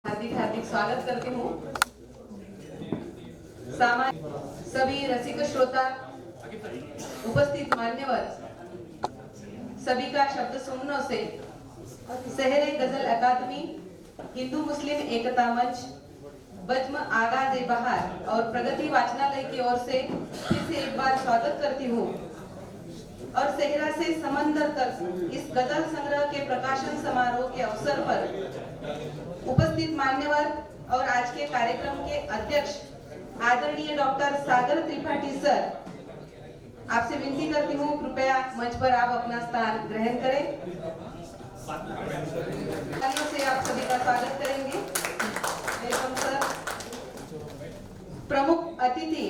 हार्दिक हार्दिक स्वागत करती हूँ। सभी रसिक श्रोता, उपस्थित मान्यवर, सभी का शब्द सुनने से शहरे गजल अकादमी, हिंदू मुस्लिम एकता मंच, बज्म आगाज बहार और प्रगति वाचनालय की ओर से फिर से एक बार स्वागत करती हूँ और सेहरा से समंदर तक इस गजल संग्रह के प्रकाशन समारोह के अवसर पर उपस्थित मान्यवर और आज के कार्यक्रम के अध्यक्ष आदरणीय डॉक्टर सागर त्रिपाठी सर, आपसे विनती करती हूँ कृपया मंच पर आप अपना स्थान ग्रहण करें। से आप सभी का स्वागत करेंगे। Welcome sir. प्रमुख अतिथि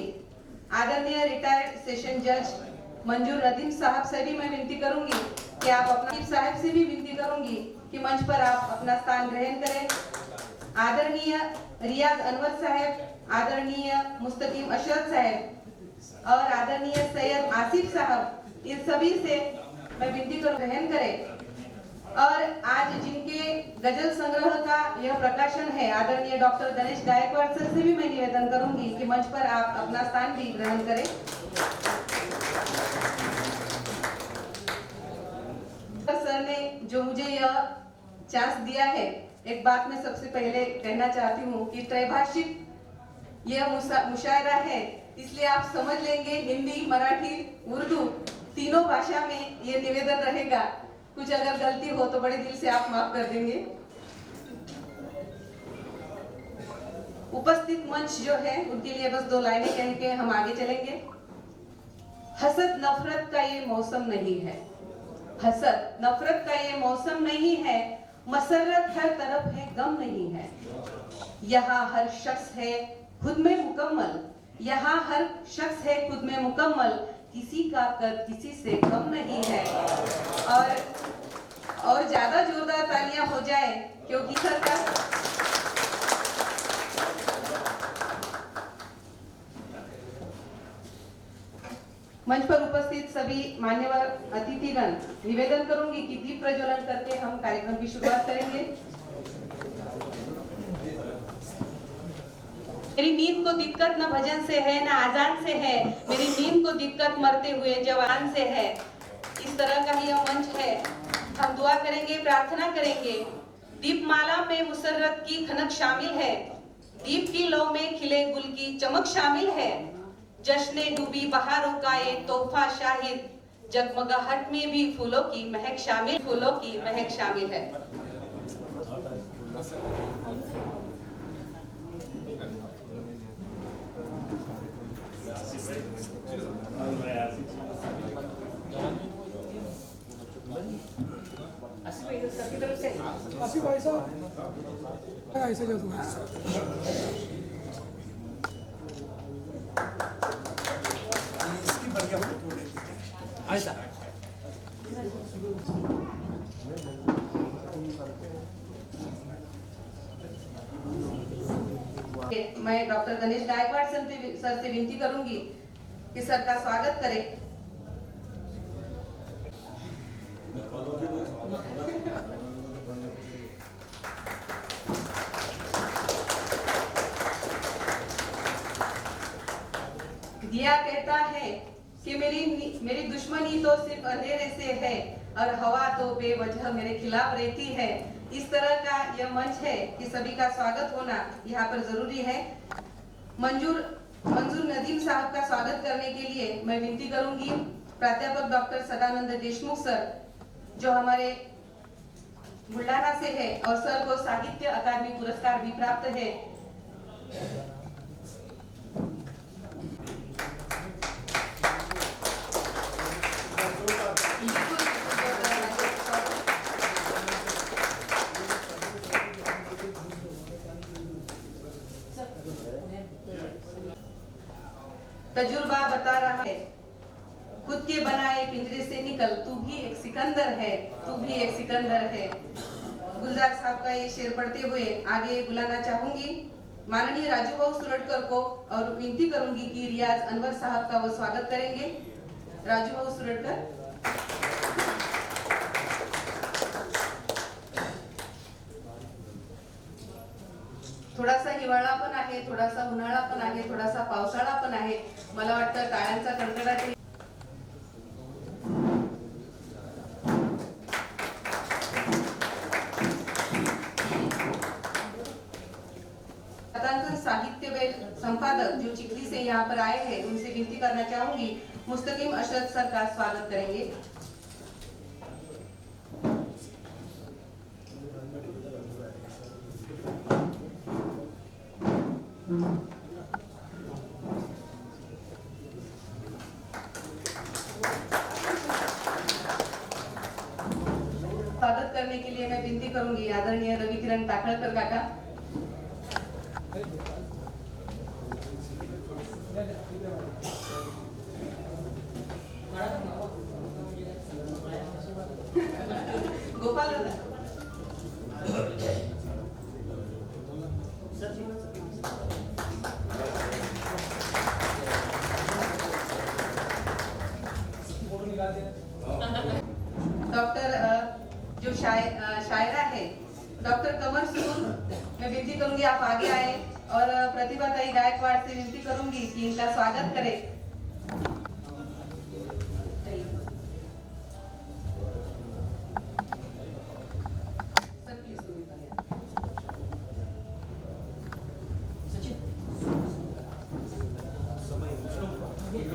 आदरणीय रिटायर्ड सेशन जज मंजूर नदीम साहब से भी मैं विनती करूंगी कि आप अपना साहब से भी विनती करूंगी कि मंच पर आप अपना स्थान ग्रहण करें। आदरणीय रियाज अनवर साहब, आदरणीय मुस्तकीम अशरफ साहब और आदरणीय सैयद आसिफ साहब, इन सभी से मैं विनती कर ग्रहण करें। और आज जिनके गजल संग्रह का यह प्रकाशन है, आदरणीय डॉक्टर गणेश गायकवाड़ सर से भी मैं निवेदन करूंगी कि मंच पर आप अपना स्थान भी ग्रहण करें। सर ने जो मुझे यह चांस दिया है, एक बात मैं सबसे पहले कहना चाहती हूँ कि त्रैभाषिक यह मुशायरा है, इसलिए आप समझ लेंगे हिंदी, मराठी, उर्दू तीनों भाषा में ये निवेदन रहेगा। कुछ अगर गलती हो तो बड़े दिल से आप माफ कर देंगे। उपस्थित मंच जो है उनके लिए बस दो लाइनें कह के हम आगे चलेंगे। हसद नफरत का ये मौसम नहीं है, हसद नफरत का ये मौसम नहीं है, मसरत हर तरफ है गम नहीं है। यहाँ हर शख्स है खुद में मुकम्मल, यहाँ हर शख्स है खुद में मुकम्मल, किसी का कद किसी से कम नहीं है। और ज्यादा जोरदार तालियां हो जाए क्योंकि सर का मंच पर उपस्थित सभी मान्यवर अतिथिगण, निवेदन करूंगी कि दीप प्रज्वलन करके हम कार्यक्रम की शुरुआत करेंगे। मेरी नींद को दिक्कत न भजन से है न आजान से है, मेरी नींद को दिक्कत मरते हुए जवान से है। इस तरह का यह मंच है। हम दुआ करेंगे, प्रार्थना करेंगे। दीपमाला में मुसर्रत की खनक शामिल है, दीप की लौ में खिले गुल की चमक शामिल है। जश्ने डूबी बहारों का ये तोहफा शाहिद, जगमगाहट में भी फूलों की महक शामिल, फूलों की महक शामिल है। आसिफ भाई साहब ऐसे जो ऐसा मैं डॉक्टर गणेश गायकवाड़ सर से विनती करूंगी कि सर का स्वागत करें। दिया कहता है कि मेरी दुश्मनी तो सिर्फ अंधेरे से है और हवा तो बेवजह मेरे खिलाफ रहती है। इस तरह का यह मंच है कि सभी का स्वागत होना यहाँ पर जरूरी है। मंजूर नदीम साहब का स्वागत करने के लिए मैं विनती करूंगी प्राध्यापक डॉक्टर सदानंद देशमुख सर, जो हमारे बुल्ढाना से है और सर को साहित्य अकादमी पुरस्कार भी प्राप्त है। तजुर्बा बता रहा है, खुद के बनाए पिंजरे से निकल, तू भी एक सिकंदर है, तू भी एक सिकंदर है। गुलजार साहब का ये शेर पढ़ते हुए आगे बुलाना चाहूंगी माननीय राजू भाऊ सुरटकर को और विनती करूंगी कि रियाज अनवर साहब का वो स्वागत करेंगे। राजू भाऊ सुरटकर। थोडासा हिवाळा पण आहे, थोडासा उन्हाळा पण आहे, थोडासा पावसाळा पण आहे. मला वाटतं टाळ्यांचा कडकडाट साहित्य व संपादक जो चिखली से यहाँ पर आए हैं, उनसे विनती करना चाहूंगी, मुस्तकीम अशरफ सर का स्वागत करेंगे। स्वागत करने के लिए मैं विनती करूंगी आदरणीय रवि किरण टाकळकर काका। गोपाल डॉक्टर जो शायरा है डॉक्टर कमर सुन, मैं विनती करूंगी आप आगे आए और प्रतिभा ताई गायकवाड़ से विनती करूंगी कि इनका स्वागत करें।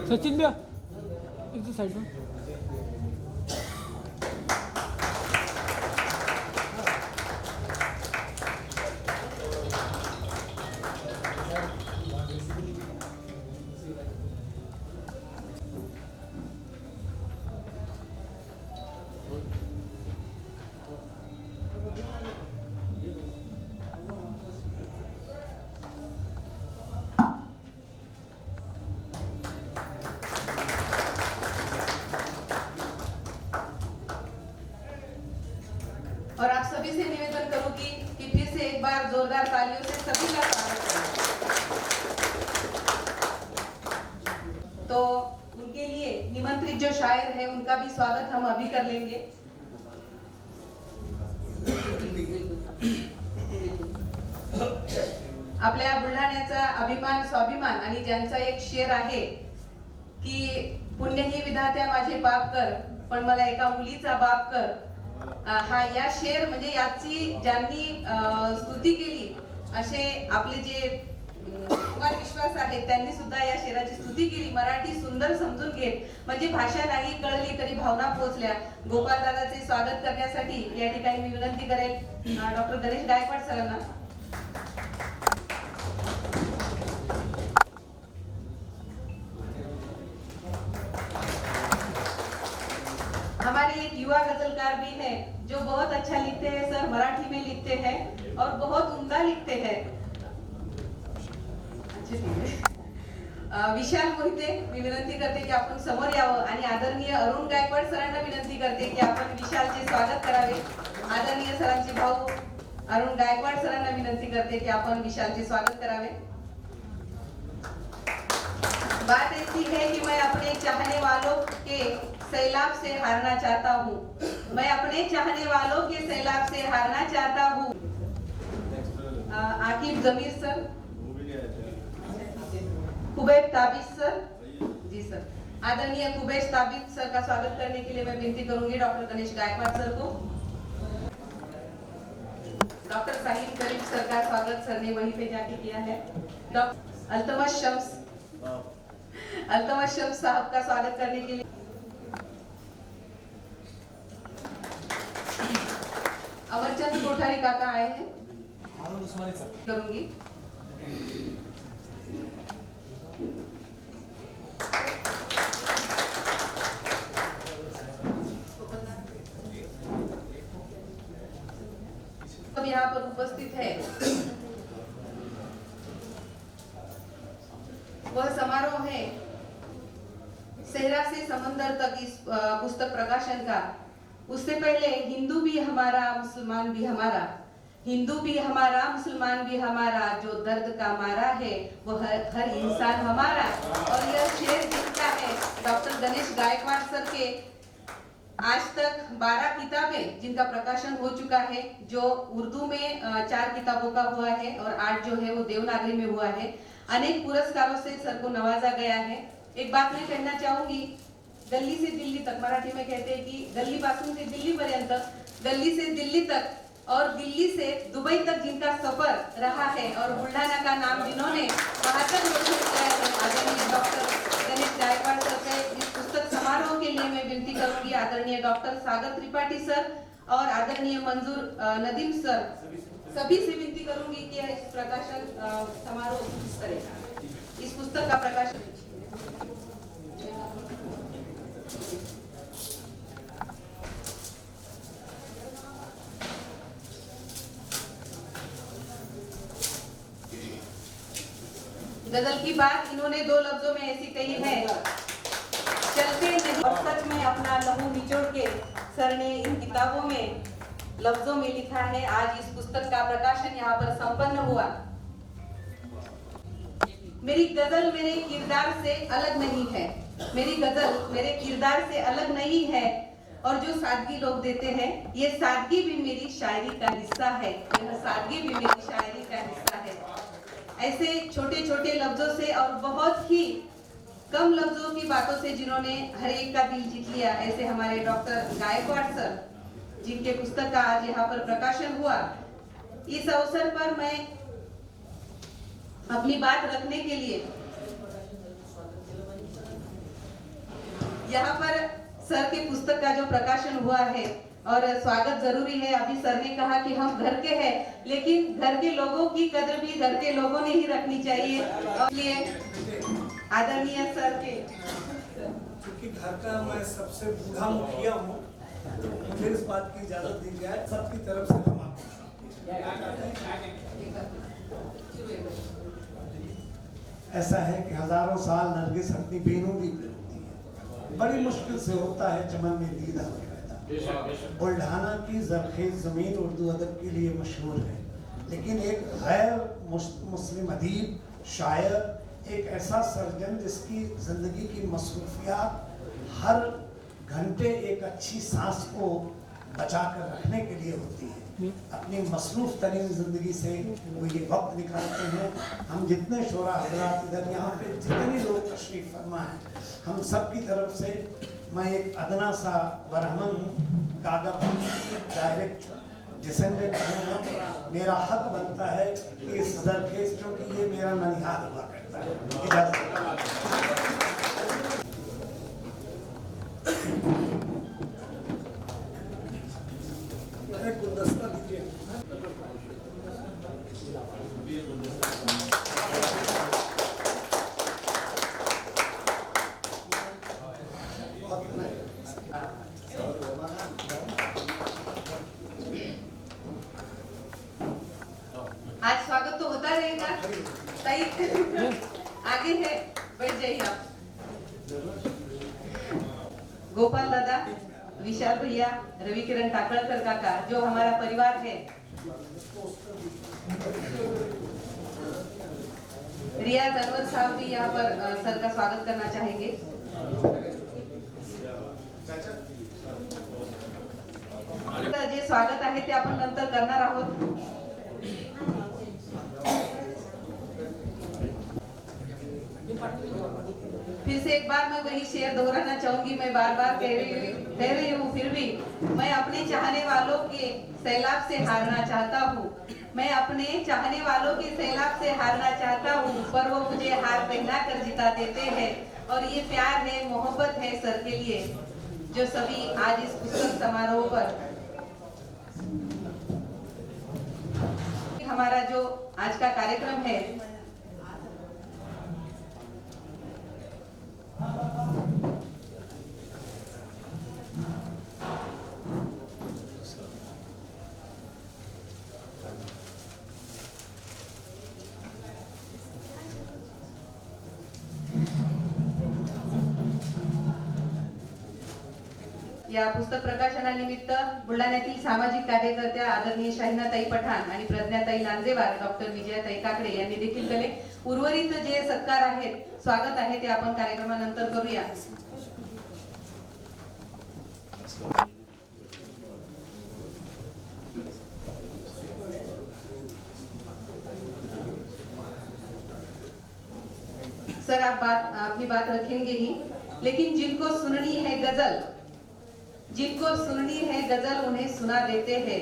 सचिन भैया एक साइड में। और आप सभी से निवेदन करूंगी कि फिर से एक बार जोरदार तालियों से सभी का स्वागत करें। तो उनके लिए निमंत्रित जो शायर है उनका भी स्वागत हम अभी कर लेंगे। आपल्या बुलढाण्याचा अभिमान स्वाभिमान आणि ज्यांचा एक शेर आहे की पुण्यही विधात्या माझे पाप कर पण मला एका मुलीचा बाप कर, हा या शेर म्हणजे याची ज्यांनी स्तुती केली असे आपले जे कुमार विश्वास आहेत त्यांनी सुद्धा या शेराची स्तुती केली। मराठी सुंदर समजून घेत म्हणजे भाषा नाही कळली तरी भावना पोहोचल्या। गोपाल दादाचे स्वागत करण्यासाठी या ठिकाणी मी विनंती करेल डॉक्टर गणेश गायकवाड सरांना। हमारे एक युवा गजलकार भी हैं जो बहुत अच्छा लिखते हैं सर, मराठी में लिखते हैं और बहुत उम्दा लिखते हैं। अच्छा ठीक है। विशाल मोहिते, मी विनंती करते की आपण समोर यावं आणि आदरणीय अरुण गायकवाड सरांना विनंती करते की आपण विशालचे स्वागत करावे। आदरणीय सरांचे भाऊ अरुण गायकवाड सरांना विनंती करते की आपण विशालचे स्वागत करावे। बात ऐसी है कि मैं अपने चाहने वालों के सैलाब से हारना चाहता हूँ, मैं अपने चाहने वालों के सैलाब से हारना चाहता हूँ। आकिब जमीर सर, कुबैब ताबिश सर, जी सर। आदरणीय कुबैब ताबिश सर का स्वागत करने के लिए मैं विनती करूंगी डॉक्टर गणेश गायकवाड़ सर को। डॉक्टर साहिल करीम सर का स्वागत सर ने वहीं पे जाके किया है। डॉक्टर अल्तमश शम्स साहब का स्वागत करने के लिए अमरचंद कोठारी काका आए हैं, करूंगी। अब यहाँ पर उपस्थित है वह समारोह है सेहरा से समंदर तक इस पुस्तक प्रकाशन का। उससे पहले हिंदू भी हमारा मुसलमान भी हमारा, हिंदू भी हमारा मुसलमान भी हमारा, जो दर्द का मारा है वो हर इंसान हमारा। और यह शेर जिसका है डॉक्टर गणेश गायकवाड़ सर के आज तक 12 किताबें जिनका प्रकाशन हो चुका है, जो उर्दू में 4 किताबों का हुआ है और 8 जो है वो देवनागरी में हुआ है। अनेक पुरस्कारों से सर को नवाजा गया है। एक बात मैं कहना चाहूंगी, गल्ली से दिल्ली तक, मराठी में कहते हैं कि गल्ली पासून से दिल्ली पर्यंत, गल्ली से दिल्ली तक और दिल्ली से दुबई तक जिनका सफर रहा है और बुल्ढाना का नाम जिन्होंने वहां तक रोशन किया है, आदरणीय डॉक्टर गणेश गायकवाड़ सर के इस पुस्तक समारोह के लिए मैं विनती करूंगी आदरणीय डॉक्टर सागर त्रिपाठी सर और आदरणीय मंजूर नदीम सर, सभी से विनती करूंगी कि इस प्रकाशन समारोह करें, इस पुस्तक का प्रकाशन। गजल की बात इन्होंने 2 लफ्जों में ऐसी कही है, चलते नहीं, और सच में अपना लहू निचोड़ के सर ने इन किताबों में लफ्जों में लिखा है। आज इस पुस्तक का प्रकाशन यहाँ पर संपन्न हुआ। मेरी गजल मेरे किरदार से अलग नहीं है, मेरी गजल मेरे किरदार से अलग नहीं है, और जो सादगी लोग देते हैं, ये सादगी भी मेरी शायरी का हिस्सा है, यह सादगी भी मेरी शायरी का हिस्सा है। ऐसे छोटे छोटे लफ्जों से और बहुत ही कम लफ्जों की बातों से जिन्होंने हर एक का दिल जीत लिया, ऐसे हमारे डॉक्टर गायकवाड़ सर, जिनके पुस्तक का आज यहाँ पर प्रकाशन हुआ। इस अवसर पर मैं अपनी बात रखने के लिए यहाँ पर सर के पुस्तक का जो प्रकाशन हुआ है, और स्वागत जरूरी है। अभी सर ने कहा कि हम घर के हैं, लेकिन घर के लोगों की कदर भी घर के लोगों ने ही रखनी चाहिए, और इसलिए आदरणीय सर के, क्योंकि घर का मैं सबसे बूढ़ा मुखिया हूँ, मुझे इस बात की इजाजत दी जाए सबकी तरफ से हम ऐसा है कि हजारों साल नरगिस अपनी बेनूरी पे होती है, बड़ी मुश्किल से होता है चमन में दीदा पैदा। बुल्ढाना की जरखेज जमीन उर्दू अदब के लिए मशहूर है, लेकिन एक गैर मुस्लिम अदीब, शायर, एक ऐसा सर्जन जिसकी जिंदगी की मसरूफियात हर घंटे एक अच्छी सांस को बचा कर रखने के लिए होती है। अपनी मसरूफ तरीन जिंदगी से वो ये वक्त निकालते हैं। हम जितने शोरा हजरात इधर यहाँ पे जितने लोग तशरीफ फरमा हैं, हम सब की तरफ से मैं एक अदना सा बरहमन हूँ, कागा डायरेक्ट डिसेंडेंट हूँ। मेरा हक बनता है कि इस जरखेज, क्योंकि ये मेरा ननिहाल हुआ करता है। गुलदस्ता दीजिए। आज स्वागत तो होता रहेगा, सही आगे है, बैठ जाइए आप। गोपाल दादा, विशाल भैया, रवि किरण टाकळकर काका, जो हमारा परिवार है, रियाज अनवर साहब भी यहाँ पर सर का स्वागत करना चाहेंगे। जे स्वागत आहे ते आपण नंतर करणार आहोत। फिर से एक बार मैं वही शेर दोहराना चाहूंगी, मैं बार बार कह रही हूँ, फिर भी मैं अपने चाहने वालों के सैलाब से हारना चाहता हूँ, मैं अपने चाहने वालों के सैलाब से हारना चाहता हूँ, पर वो मुझे हार पहना कर जिता देते हैं। और ये प्यार है, मोहब्बत है सर के लिए, जो सभी आज इस पुस्तक समारोह पर, हमारा जो आज का कार्यक्रम है, या पुस्तक प्रकाशनानिमित्त बुलढाण्यातील सामाजिक कार्यकर्त्या आदरणीय शाहिनाताई पठाण आणि प्रज्ञाताई लांजेवार, डॉक्टर विजयाताई काकडे यांनी देखील केले। उर्वरित जे सत्कार आहेत, स्वागत आहे, ते आपण कार्यक्रमानंतर करूया। सर आप अपनी बात रखेंगे ही, लेकिन जिनको सुननी है गजल उन्हें सुना देते हैं,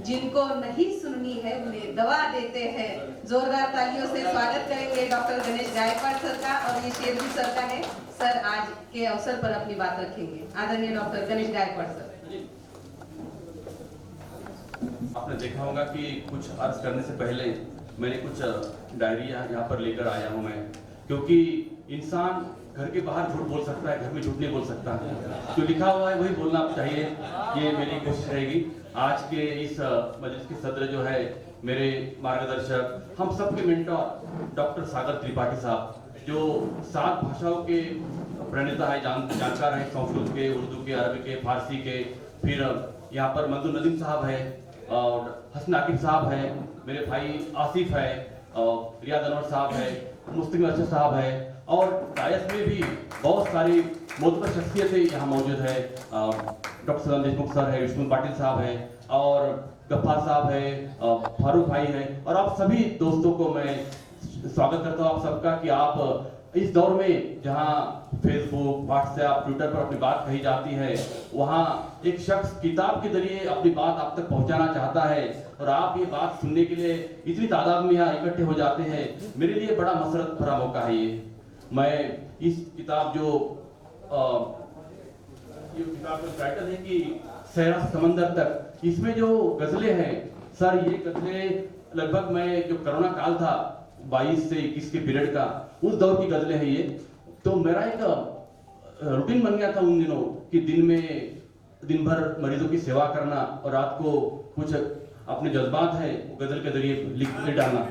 जिनको नहीं सुननी है उन्हें दवा देते हैं। जोरदार तालियों से स्वागत करेंगे डॉक्टर गणेश गायकवाड़ सर का, और ये शेर भी सर का है। सर आज के अवसर पर अपनी बात रखेंगे, आदरणीय डॉक्टर गणेश गायकवाड़ सर। आपने देखा होगा कि कुछ अर्ज करने से पहले मैंने कुछ डायरी यहाँ पर लेकर आया हूँ मैं, क्योंकि इंसान घर के बाहर झूठ बोल सकता है, घर में झूठ नहीं बोल सकता। जो लिखा हुआ है वही बोलना चाहिए, ये मेरी कोशिश रहेगी। आज के इस मजलिस के सदर जो है मेरे मार्गदर्शक, हम सबके मेंटर डॉक्टर सागर त्रिपाठी साहब, जो 7 भाषाओं के प्रणेता है, जानकार है, संस्कृत के, उर्दू के, अरबी के, फारसी के। फिर यहाँ पर मंजूर नदीम साहब है, और हसन आकिब साहब है, मेरे भाई आसिफ है, और रियाद अनवर साहब है, मुस्लिम अरशद साहब है, और डायस में भी बहुत सारी मोतबर शख्सियतें यहाँ मौजूद है। डॉक्टर सदन देशमुख सर है, विष्णु पाटिल साहब है, और गफ्फार साहब है, फारूक भाई है, और आप सभी दोस्तों को मैं स्वागत करता हूँ आप सबका कि आप इस दौर में जहाँ फेसबुक, व्हाट्सएप, ट्विटर पर अपनी बात कही जाती है, वहाँ एक शख्स किताब के जरिए अपनी बात आप तक पहुँचाना चाहता है, और आप ये बात सुनने के लिए इतनी तादाद में यहाँ इकट्ठे हो जाते हैं। मेरे लिए बड़ा मसरत भरा मौका है ये। मैं इस किताब जो ये किताब का टाइटल है कि सहरा समंदर तक, इसमें जो गजलें हैं सर, ये गजलें लगभग मैं जो कोरोना काल था 22 से 21 के पीरियड का, उस दौर की गजलें हैं ये। तो मेरा एक रूटीन बन गया था उन दिनों कि दिन भर मरीजों की सेवा करना, और रात को कुछ अपने जज्बात है वो गजल के जरिए लिख डालना।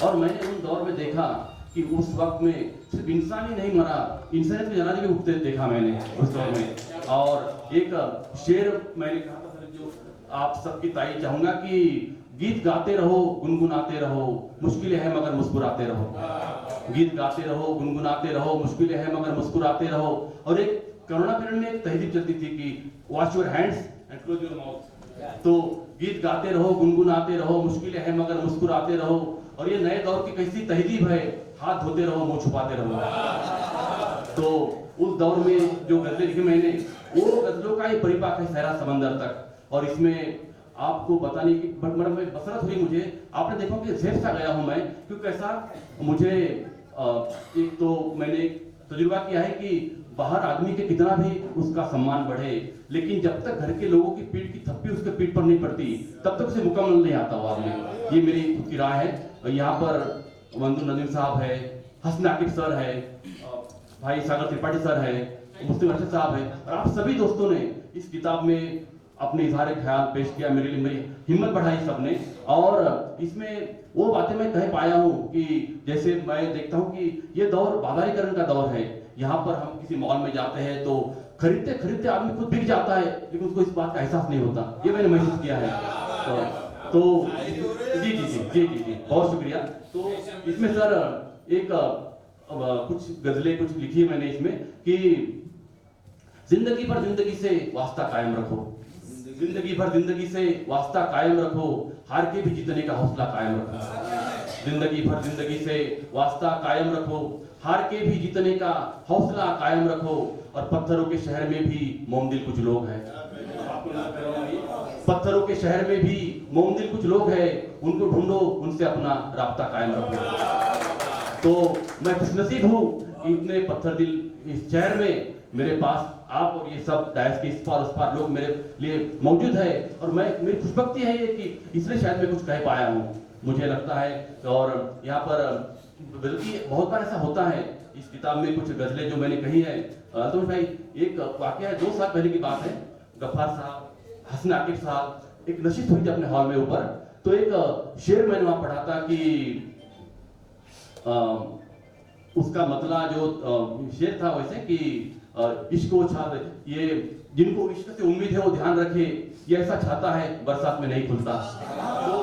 और मैंने उन दौर में देखा कि उस वक्त में सिर्फ इंसान ही नहीं मरा, इंसानियत के जनाजे भी उठते देखा मैंने उस दौर में। और एक शेर मैंने कहा था सर, जो आप सबकी तारीफ चाहूंगा कि गीत गाते रहो, गुनगुनाते रहो, मुश्किलें हैं मगर मुस्कुराते रहो। गीत गाते रहो, गुनगुनाते रहो, मुश्किलें हैं मगर मुस्कुराते रहो। और एक कोरोना पीरियड में एक तहजीब चलती थी कि wash your hands and close your mouth. तो गीत गाते रहो, गुनगुनाते रहो, मुश्किलें हैं मगर मुस्कुराते रहो। और ये नए दौर की कैसी तहजीब है, हाथ धोते रहो, मुंह छुपाते रहो। तो उस दौर में जो गजलें लिखी मैंने, वो गजलों का ही परिपाक है सहरा समंदर तक। और इसमें आपको बताने की बसरत हुई मुझे, आपने देखा कि जेब सा गया हूं मैं, क्योंकि ऐसा मुझे एक तो मैंने तजुर्बा किया है कि बाहर आदमी के कितना भी उसका सम्मान बढ़े, लेकिन जब तक घर के लोगों की पीठ की थप्पी उसके पीठ पर नहीं पड़ती, तब तक उसे मुकम्मल नहीं आता वो आदमी। ये मेरी खुद की राय है। यहाँ पर मंजूर नदीम साहब है, हसन आकिब सर है, भाई सागर त्रिपाठी सर है, मुस्लिम अरशद साहब है, और आप सभी दोस्तों ने इस किताब में अपने इजहार ख्याल पेश किया, मेरे लिए मेरी हिम्मत बढ़ाई सबने। और इसमें वो बातें मैं कह पाया हूँ कि जैसे मैं देखता हूँ कि ये दौर बाजारीकरण का दौर है। यहाँ पर हम किसी मॉल में जाते हैं तो खरीदते खरीदते आदमी खुद बिक जाता है, लेकिन उसको इस बात का एहसास नहीं होता। ये मैंने महसूस किया है। तो जी जी जी जी जी जी बहुत शुक्रिया। तो इसमें सर एक कुछ गजलें कुछ लिखी है मैंने इसमें कि जिंदगी भर जिंदगी से वास्ता कायम रखो, जिंदगी भर जिंदगी से वास्ता कायम रखो, हार के भी जीतने का हौसला कायम रखो। जिंदगी भर जिंदगी से वास्ता कायम रखो, हार के भी जीतने का हौसला कायम रखो। और पत्थरों के शहर में भी मोमदिल कुछ लोग हैं, पत्थरों के शहर में भी मोमदिल कुछ लोग हैं, उनको ढूंढो, उनसे अपना राब्ता कायम रखो। तो मैं खुशनसीब हूँ कि इतने पत्थर दिल इस शहर में मेरे पास आप और ये सब डायस के इस पार उस पार लोग मेरे लिए मौजूद है। और मैं मेरी खुशबख्ती है ये कि इसलिए शायद मैं कुछ कह पाया हूँ, मुझे लगता है। और यहाँ पर बल्कि बहुत बार ऐसा होता है, इस किताब में कुछ गजलें जो मैंने कही है। तो भाई एक वाकया है, 2 साल पहले की बात है। गफ्फार साहब, हसन आकिब साहब, एक नशिस्त हुई थी अपने हॉल में ऊपर, तो एक शेर मैंने वहां पढ़ा था कि उसका मतलब जो शेर था वैसे कि इश्क वो छा, ये जिनको इश्क से उम्मीद है वो ध्यान रखे, ये ऐसा छाता है बरसात में नहीं खुलता। तो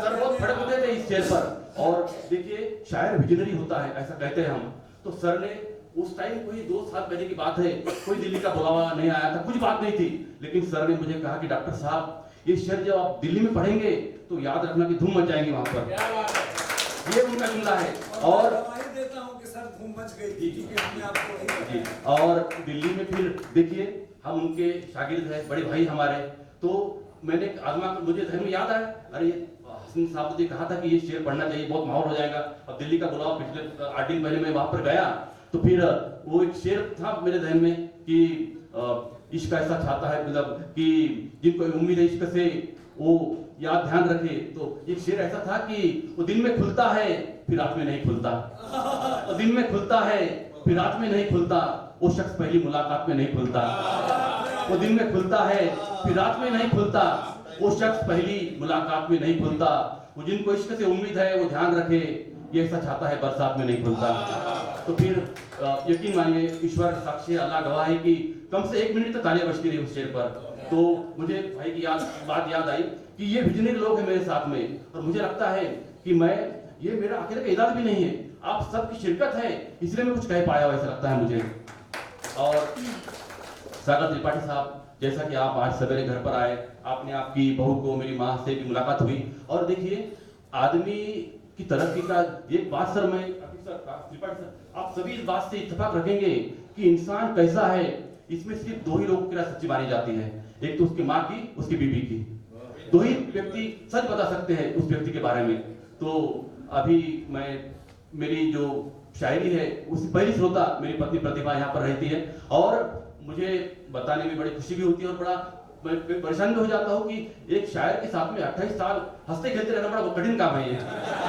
सर बहुत भड़क उठे थे इस शेर पर। और देखिए शायर विजनरी होता है, ऐसा कहते हैं हम। तो सर ने उस टाइम कोई 2 साल पहले की बात है, कोई दिल्ली का बुलावा नहीं आया था, कुछ बात नहीं थी, लेकिन सर ने मुझे कहा कि डॉक्टर साहब ये शेर जब आप दिल्ली में पढ़ेंगे तो याद रखना कि धूम मच जाएंगे वहां पर। ये उनका जुमला है। और देता हूं कि सर धूम मच गई थी, क्योंकि हमने आपको जी, और दिल्ली में फिर देखिए हम उनके शागिर्द हैं, बड़े भाई हमारे, तो मैंने आजमा मुझे ध्यान में याद आया, अरे हसन साहब ने कहा था कि ये शेर पढ़ना चाहिए, बहुत माहौल हो जाएगा। अब दिल्ली का बुलावा पिछले 8 दिन पहले मैं वहां पर गया, तो फिर वो एक शेर था मेरे ध्यान में कि इश्क ऐसा छाता है, मतलब कि जिनको उम्मीद है इश्क से वो याद ध्यान रखे। तो एक शेर ऐसा था कि वो दिन में खुलता है फिर रात में नहीं खुलता, वो दिन में खुलता है फिर रात में नहीं खुलता, वो शख्स पहली मुलाकात में नहीं खुलता। वो दिन में खुलता है फिर रात में नहीं खुलता, वो शख्स पहली मुलाकात में नहीं खुलता। वो जिनको इश्क से उम्मीद है वो ध्यान रखे, ये ऐसा छाता है बरसात में नहीं खुलता। तो फिर यकीन मानिए, ईश्वर साक्षी, अल्लाह गवाह है कि कम से 1 मिनट तक तालियां बजती रही उस शेर पर। तो मुझे भाई की बात याद आई कि ये विजनरी लोग हैं मेरे साथ में, और मुझे लगता है कि ये मेरा अकेले का इरादा भी नहीं है, आप सबकी शिरकत है, इसलिए मैं कुछ कह पाया ऐसा लगता है मुझे। और सागर त्रिपाठी साहब, जैसा कि आप आज सवेरे घर पर आए, आपने आपकी बहू को, मेरी माँ से भी मुलाकात हुई, और देखिए आदमी की तरक्की का एक बात सर, मैं त्रिपाठी सर, आप सभी इस बात से इत्तेफाक रखेंगे कि इंसान कैसा है, इसमें सिर्फ 2 ही लोगों की सच्ची मानी जाती है, एक तो उसकी माँ की, उसकी बीवी की। 2 ही व्यक्ति सच बता सकते हैं उस व्यक्ति के बारे में। तो अभी मेरी जो शायरी है उसकी पहली श्रोता मेरी पत्नी प्रतिभा यहाँ पर रहती है, और मुझे बताने में बड़ी खुशी भी होती है, और बड़ा मैं परेशान भी हो जाता हूँ कि एक शायर के साथ में 28 साल हंसते खेलते रहना बड़ा कठिन काम है, ये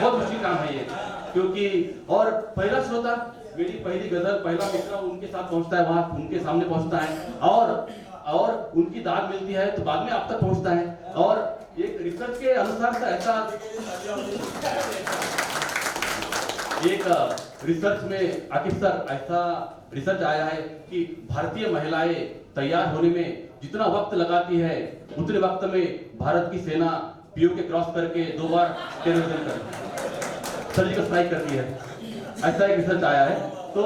बहुत मुश्किल काम है ये, क्योंकि और पहला श्रोता मेरी पहली गजल, पहला मित्र उनके साथ पहुंचता है, वहां उनके सामने पहुंचता है, और उनकी दाद मिलती है तो बाद में आप तक पहुंचता है। और एक रिसर्च के अनुसार ऐसा एक रिसर्च में आकिब सर ऐसा रिसर्च आया है कि भारतीय महिलाएं तैयार होने में जितना वक्त लगाती है उतने वक्त में भारत की सेना पीओके क्रॉस करके 2 बार सर्जिकल स्ट्राइक करती है, ऐसा एक रिसर्च आया है। तो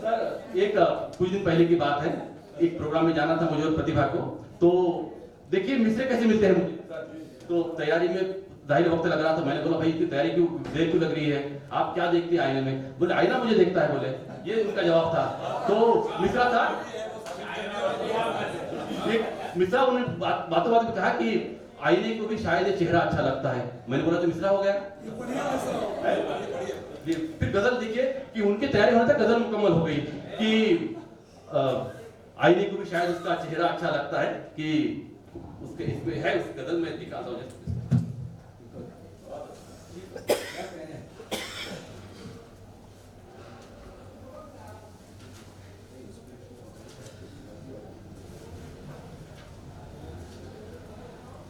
सर एक कुछ दिन पहले की बात है, एक प्रोग्राम में जाना था मुझे और प्रतिभा को, तो देखिए मिसरे कैसे मिलते हैं मुझे, तो तैयारी में जाहिर वक्त लग रहा था, मैंने बोला भाई इतनी तैयारी देर क्यों लग रही है, आप क्या देखती है आईने में? बोले आईना मुझे देखता है, बोले, ये उनका जवाब था। तो मिश्रा था, एक मिश्रा उन्होंने बातों बात में कहा कि आईने को भी शायद ये चेहरा अच्छा लगता है। मैंने बोला तो मिश्रा हो गया। फिर गजल देखिए कि उनकी तैयारी होने तक गजल मुकम्मल हो गई कि आईने को भी शायद उसका चेहरा अच्छा लगता है, कि उसके इसमें है, उस गजल में दिखाता हूँ।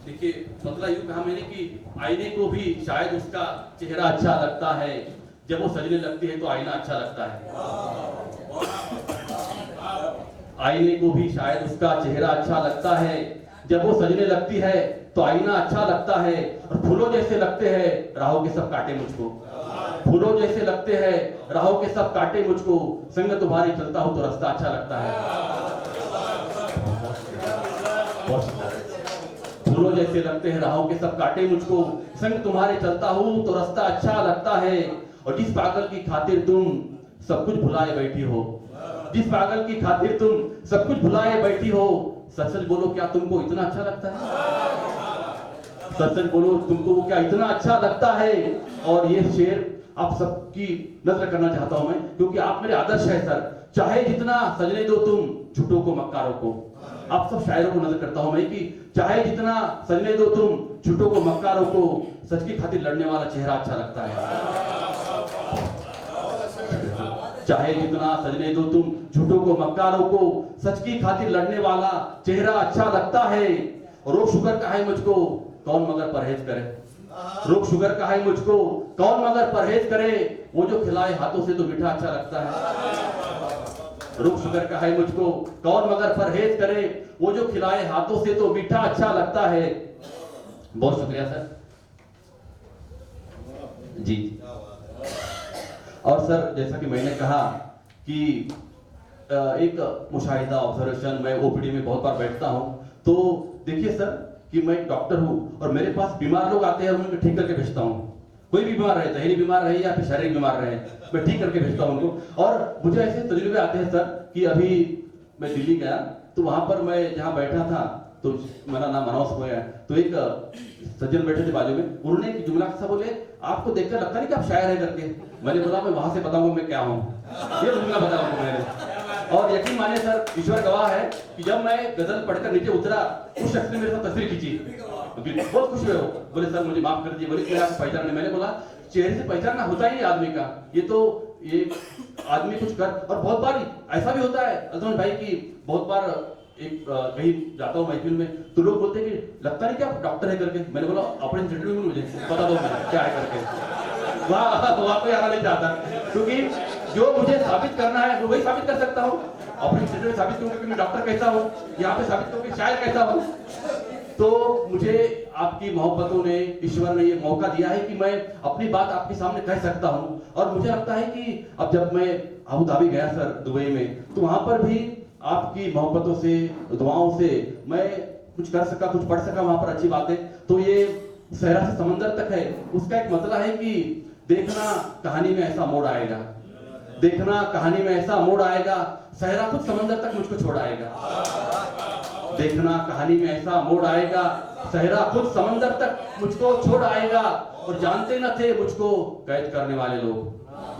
देखिए मतलब यूं कहा मैंने कि आईने को भी शायद उसका चेहरा अच्छा लगता है, जब वो सजने लगती है तो आईना अच्छा लगता है। आईने को भी शायद उसका चेहरा अच्छा लगता है, जब वो सजने लगती है तो आईना अच्छा लगता है। और फूलों जैसे लगते हैं राहों के सब काटे मुझको, फूलों जैसे लगते हैं राहों के सब काटे मुझको, संग तुम्हारी चलता हूं तो रास्ता अच्छा लगता है। फूलों जैसे लगते हैं राहों के सब काटे मुझको, संग तुम्हारे चलता हूं तो रास्ता अच्छा लगता है। और जिस पागल की खातिर तुम सब कुछ भुलाए बैठी हो, जिस पागल की खातिर तुम सब कुछ भुलाए बैठी हो, सच सच बोलो क्या तुमको इतना अच्छा लगता है? सच सच बोलो तुमको वो क्या इतना अच्छा लगता है? और ये शेर आप सबकी नजर करना चाहता हूं मैं, क्योंकि आप मेरे आदर्श है सर। चाहे जितना सजने दो तुम झूठों को मक्कारों को, आप सब शायरों को नजर करता हूं मैं कि चाहे जितना सजने दो तुम झूठों को मक्कारों को, सच की खातिर लड़ने वाला चेहरा अच्छा लगता है। चाहे जितना सजने दो तुम झूठों को मक्कारों को, सच की खातिर लड़ने वाला चेहरा अच्छा लगता है। रोग शुगर का है मुझको कौन मगर परहेज करे, रोग शुगर का है मुझको कौन मगर परहेज करे, वो जो खिलाए हाथों से तो मीठा अच्छा लगता है। रोग शुगर का है मुझको कौन मगर परहेज करे, वो जो खिलाए हाथों से तो मीठा अच्छा लगता है। बहुत शुक्रिया सर जी। और सर जैसा कि मैंने कहा कि एक मुशाहिदा ऑब्जर्वेशन, मैं ओपीडी में बहुत बार बैठता हूँ, तो देखिए सर कि मैं एक डॉक्टर हूँ और मेरे पास बीमार लोग आते हैं, उनको ठीक करके भेजता हूँ। कोई भी बीमार रहे, जहनी बीमार रहे या फिर शारीरिक बीमार रहे, मैं ठीक करके भेजता हूँ उनको। और मुझे ऐसे तजुर्बे आते हैं सर कि अभी मैं दिल्ली गया तो वहां पर मैं जहाँ बैठा था, तो मेरा नाम अनाउंस हुआ है, तो एक सज्जन बैठे थे बाजू में, उन्होंने एक जुमला सा बोले, आपको देखकर लगता नहीं कि आप शायर है करके। मैंने बोला मैं वहां से बताऊंगा मैं क्या हूँ, ये जुमला बताया उनको मैंने। और यकीन माने सर, ईश्वर गवाह है कि जब मैं गजल पढ़कर नीचे उतरा, उस शख्स ने मेरे साथ तस्वीर खींची, बहुत खुश हुए हो, बोले सर मुझे माफ कर दीजिए, बोले क्या आप पहचान नहीं। मैंने बोला चेहरे से पहचानना होता ही आदमी का, ये आदमी कुछ कर। और बहुत बार ऐसा भी होता है अजमल भाई की, बहुत बार एक कहीं जाता हूँ महफिल में, तो लोग बोलते हैं कि लगता नहीं कि आप डॉक्टर है करके। मैंने बोला अपने इंटरव्यू में मुझे बता दो क्या है करके, वहां पे आना नहीं चाहता, क्योंकि जो मुझे साबित करना है वो वही साबित कर सकता हूँ। अपने इंटरव्यू में साबित करूंगा कि मैं डॉक्टर कैसा हूँ, यहाँ पे साबित करूंगा कि शायर कैसा हूँ। तो मुझे आपकी मोहब्बतों ने, ईश्वर ने ये मौका दिया है कि मैं अपनी बात आपके सामने कह सकता हूँ। और मुझे लगता है कि अब जब मैं अबू धाबी गया सर दुबई में, तो वहां पर भी आपकी मोहब्बतों से, दुआओं से मैं कुछ कर सका, कुछ पढ़ सका वहां पर अच्छी बातें। तो ये सहरा से समंदर तक है, उसका एक मतलब है कि देखना कहानी में ऐसा मोड़ आएगा, देखना कहानी में ऐसा मोड़ आएगा, सहरा खुद समंदर तक मुझको छोड़ आएगा। देखना कहानी में ऐसा मोड़ आएगा, सहरा खुद समंदर तक मुझको छोड़ आएगा। और जानते न थे मुझको कैद करने वाले लोग,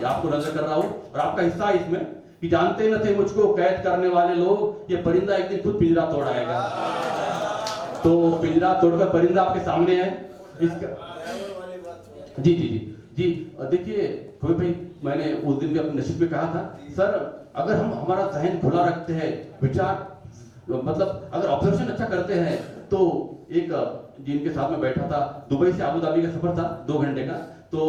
ये आपको नजर कर रहा हूं और आपका हिस्सा है इसमें, कि जानते न थे मुझको कैद करने वाले लोग, ये परिंदा एक दिन खुद पिंजरा तोड़ आएगा। तो पिंजरा तोड़कर परिंदा आपके सामने है। इसका जी जी जी जी देखिए कोई भाई, मैंने उस दिन भी अपने नशीब में कहा था सर, अगर हम हमारा जहन खुला रखते हैं, विचार मतलब अगर ऑब्जर्वेशन अच्छा करते हैं, तो एक जिनके साथ में बैठा था, दुबई से आबू धाबी का सफर था 2 घंटे का, तो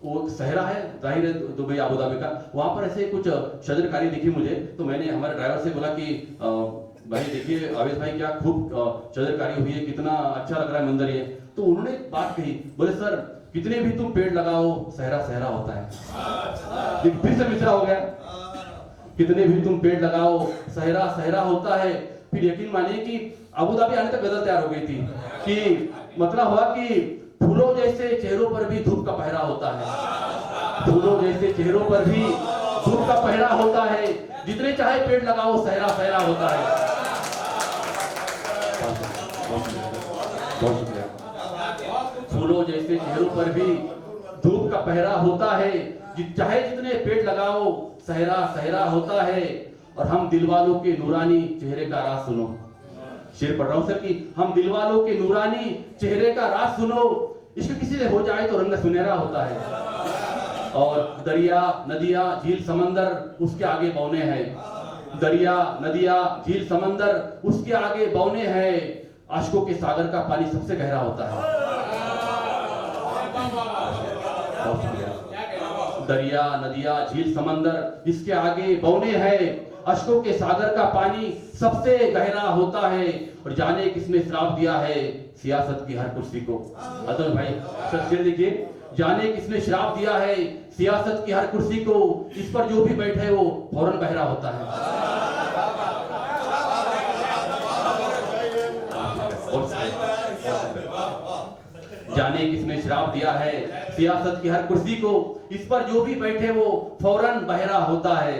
वो सहरा है, जाहिर है दुबई आबू धाबी का, वहां पर ऐसे कुछ शजरकारी दिखी मुझे। तो मैंने हमारे ड्राइवर से बोला कि भाई देखिए आवेश भाई क्या खूब शजरकारी हुई है, कितना अच्छा लग रहा है मंदिर ये। तो उन्होंने एक बात कही, बोले सर कितने भी तुम पेड़ लगाओ, सहरा सहरा होता है। फिर से मिसरा हो गया, कितने भी तुम पेड़ लगाओ, सहरा सहरा होता है। फिर यकीन मानिए कि अबू धाबी आने तक गजल तैयार हो गई थी, कि मतलब हुआ कि फूलों जैसे चेहरों पर भी धूप का पहरा होता है, फूलों जैसे चेहरों पर भी धूप का पहरा होता है, जितने चाहे पेड़ लगाओ, सहरा सहरा होता है। फूलों जैसे चेहरों पर भी धूप का पहरा होता है, चाहे जितने पेड़ लगाओ, सहरा सहरा होता है। और हम दिलवालों के नूरानी चेहरे का राज सुनो, शेर पढ़ रहा हूं सर कि हम दिलवालों के नूरानी चेहरे का राज सुनो, इश्क किसी से हो जाए तो रंग सुनहरा होता है। और दरिया नदियां झील समंदर उसके आगे बौने हैं, दरिया नदियां झील समंदर उसके आगे बौने हैं, आशिकों के सागर का पानी सबसे गहरा होता है। दरिया नदियां झील समंदर इसके आगे बौने हैं, अश्कों के सागर का पानी सबसे गहरा होता है। और जाने किसने श्राप दिया है सियासत की हर कुर्सी को। अदल भाई सर देखिए, जाने किसने श्राप दिया है सियासत की हर कुर्सी को, इस पर जो भी बैठे वो फौरन बहरा होता है। जाने किसने श्राप दिया है सियासत की हर कुर्सी को, इस पर जो भी बैठे वो फौरन बहरा होता है।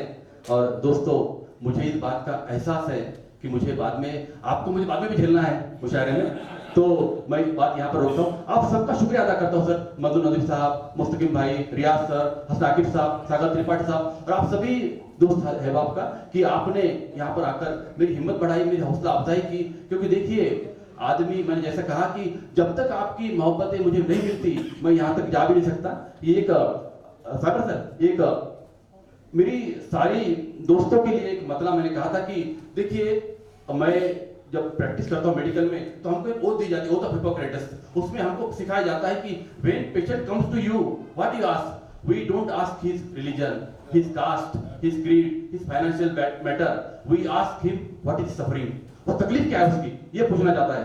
और दोस्तों मुझे इस बात का एहसास है कि मुझे बाद में भी झेलना है मुशायरे में, तो मैं बात यहाँ पर रोकता हूँ। आप सबका शुक्रिया अदा करता हूँ सर, मधु नदीम साहब, मुस्तकिम भाई, रियाज सर, हसाकिब साहब, सागर त्रिपाठी साहब और आप सभी दोस्त अहबाब का, कि आपने यहाँ पर आकर मेरी हिम्मत बढ़ाई, मेरी हौसला अफजाई की। क्योंकि देखिए आदमी, मैंने जैसा कहा कि जब तक आपकी मोहब्बतें मुझे नहीं मिलती मैं यहाँ तक जा भी नहीं सकता। ये एक सागर सर, एक मेरी सारी दोस्तों के लिए एक मतलब मैंने कहा था कि देखिए मैं जब प्रैक्टिस करता हूँ मेडिकल में, तो हमको एक ओथ दी जाती है, ओथ ऑफ हिप्पोक्रेटस। उसमें हमको सिखाया जाता है कि when patient comes to you, what you ask, we don't ask his religion, his caste, his creed, his financial matter, we ask him what is suffering, वो तकलीफ क्या है उसकी, ये पूछना जाता है,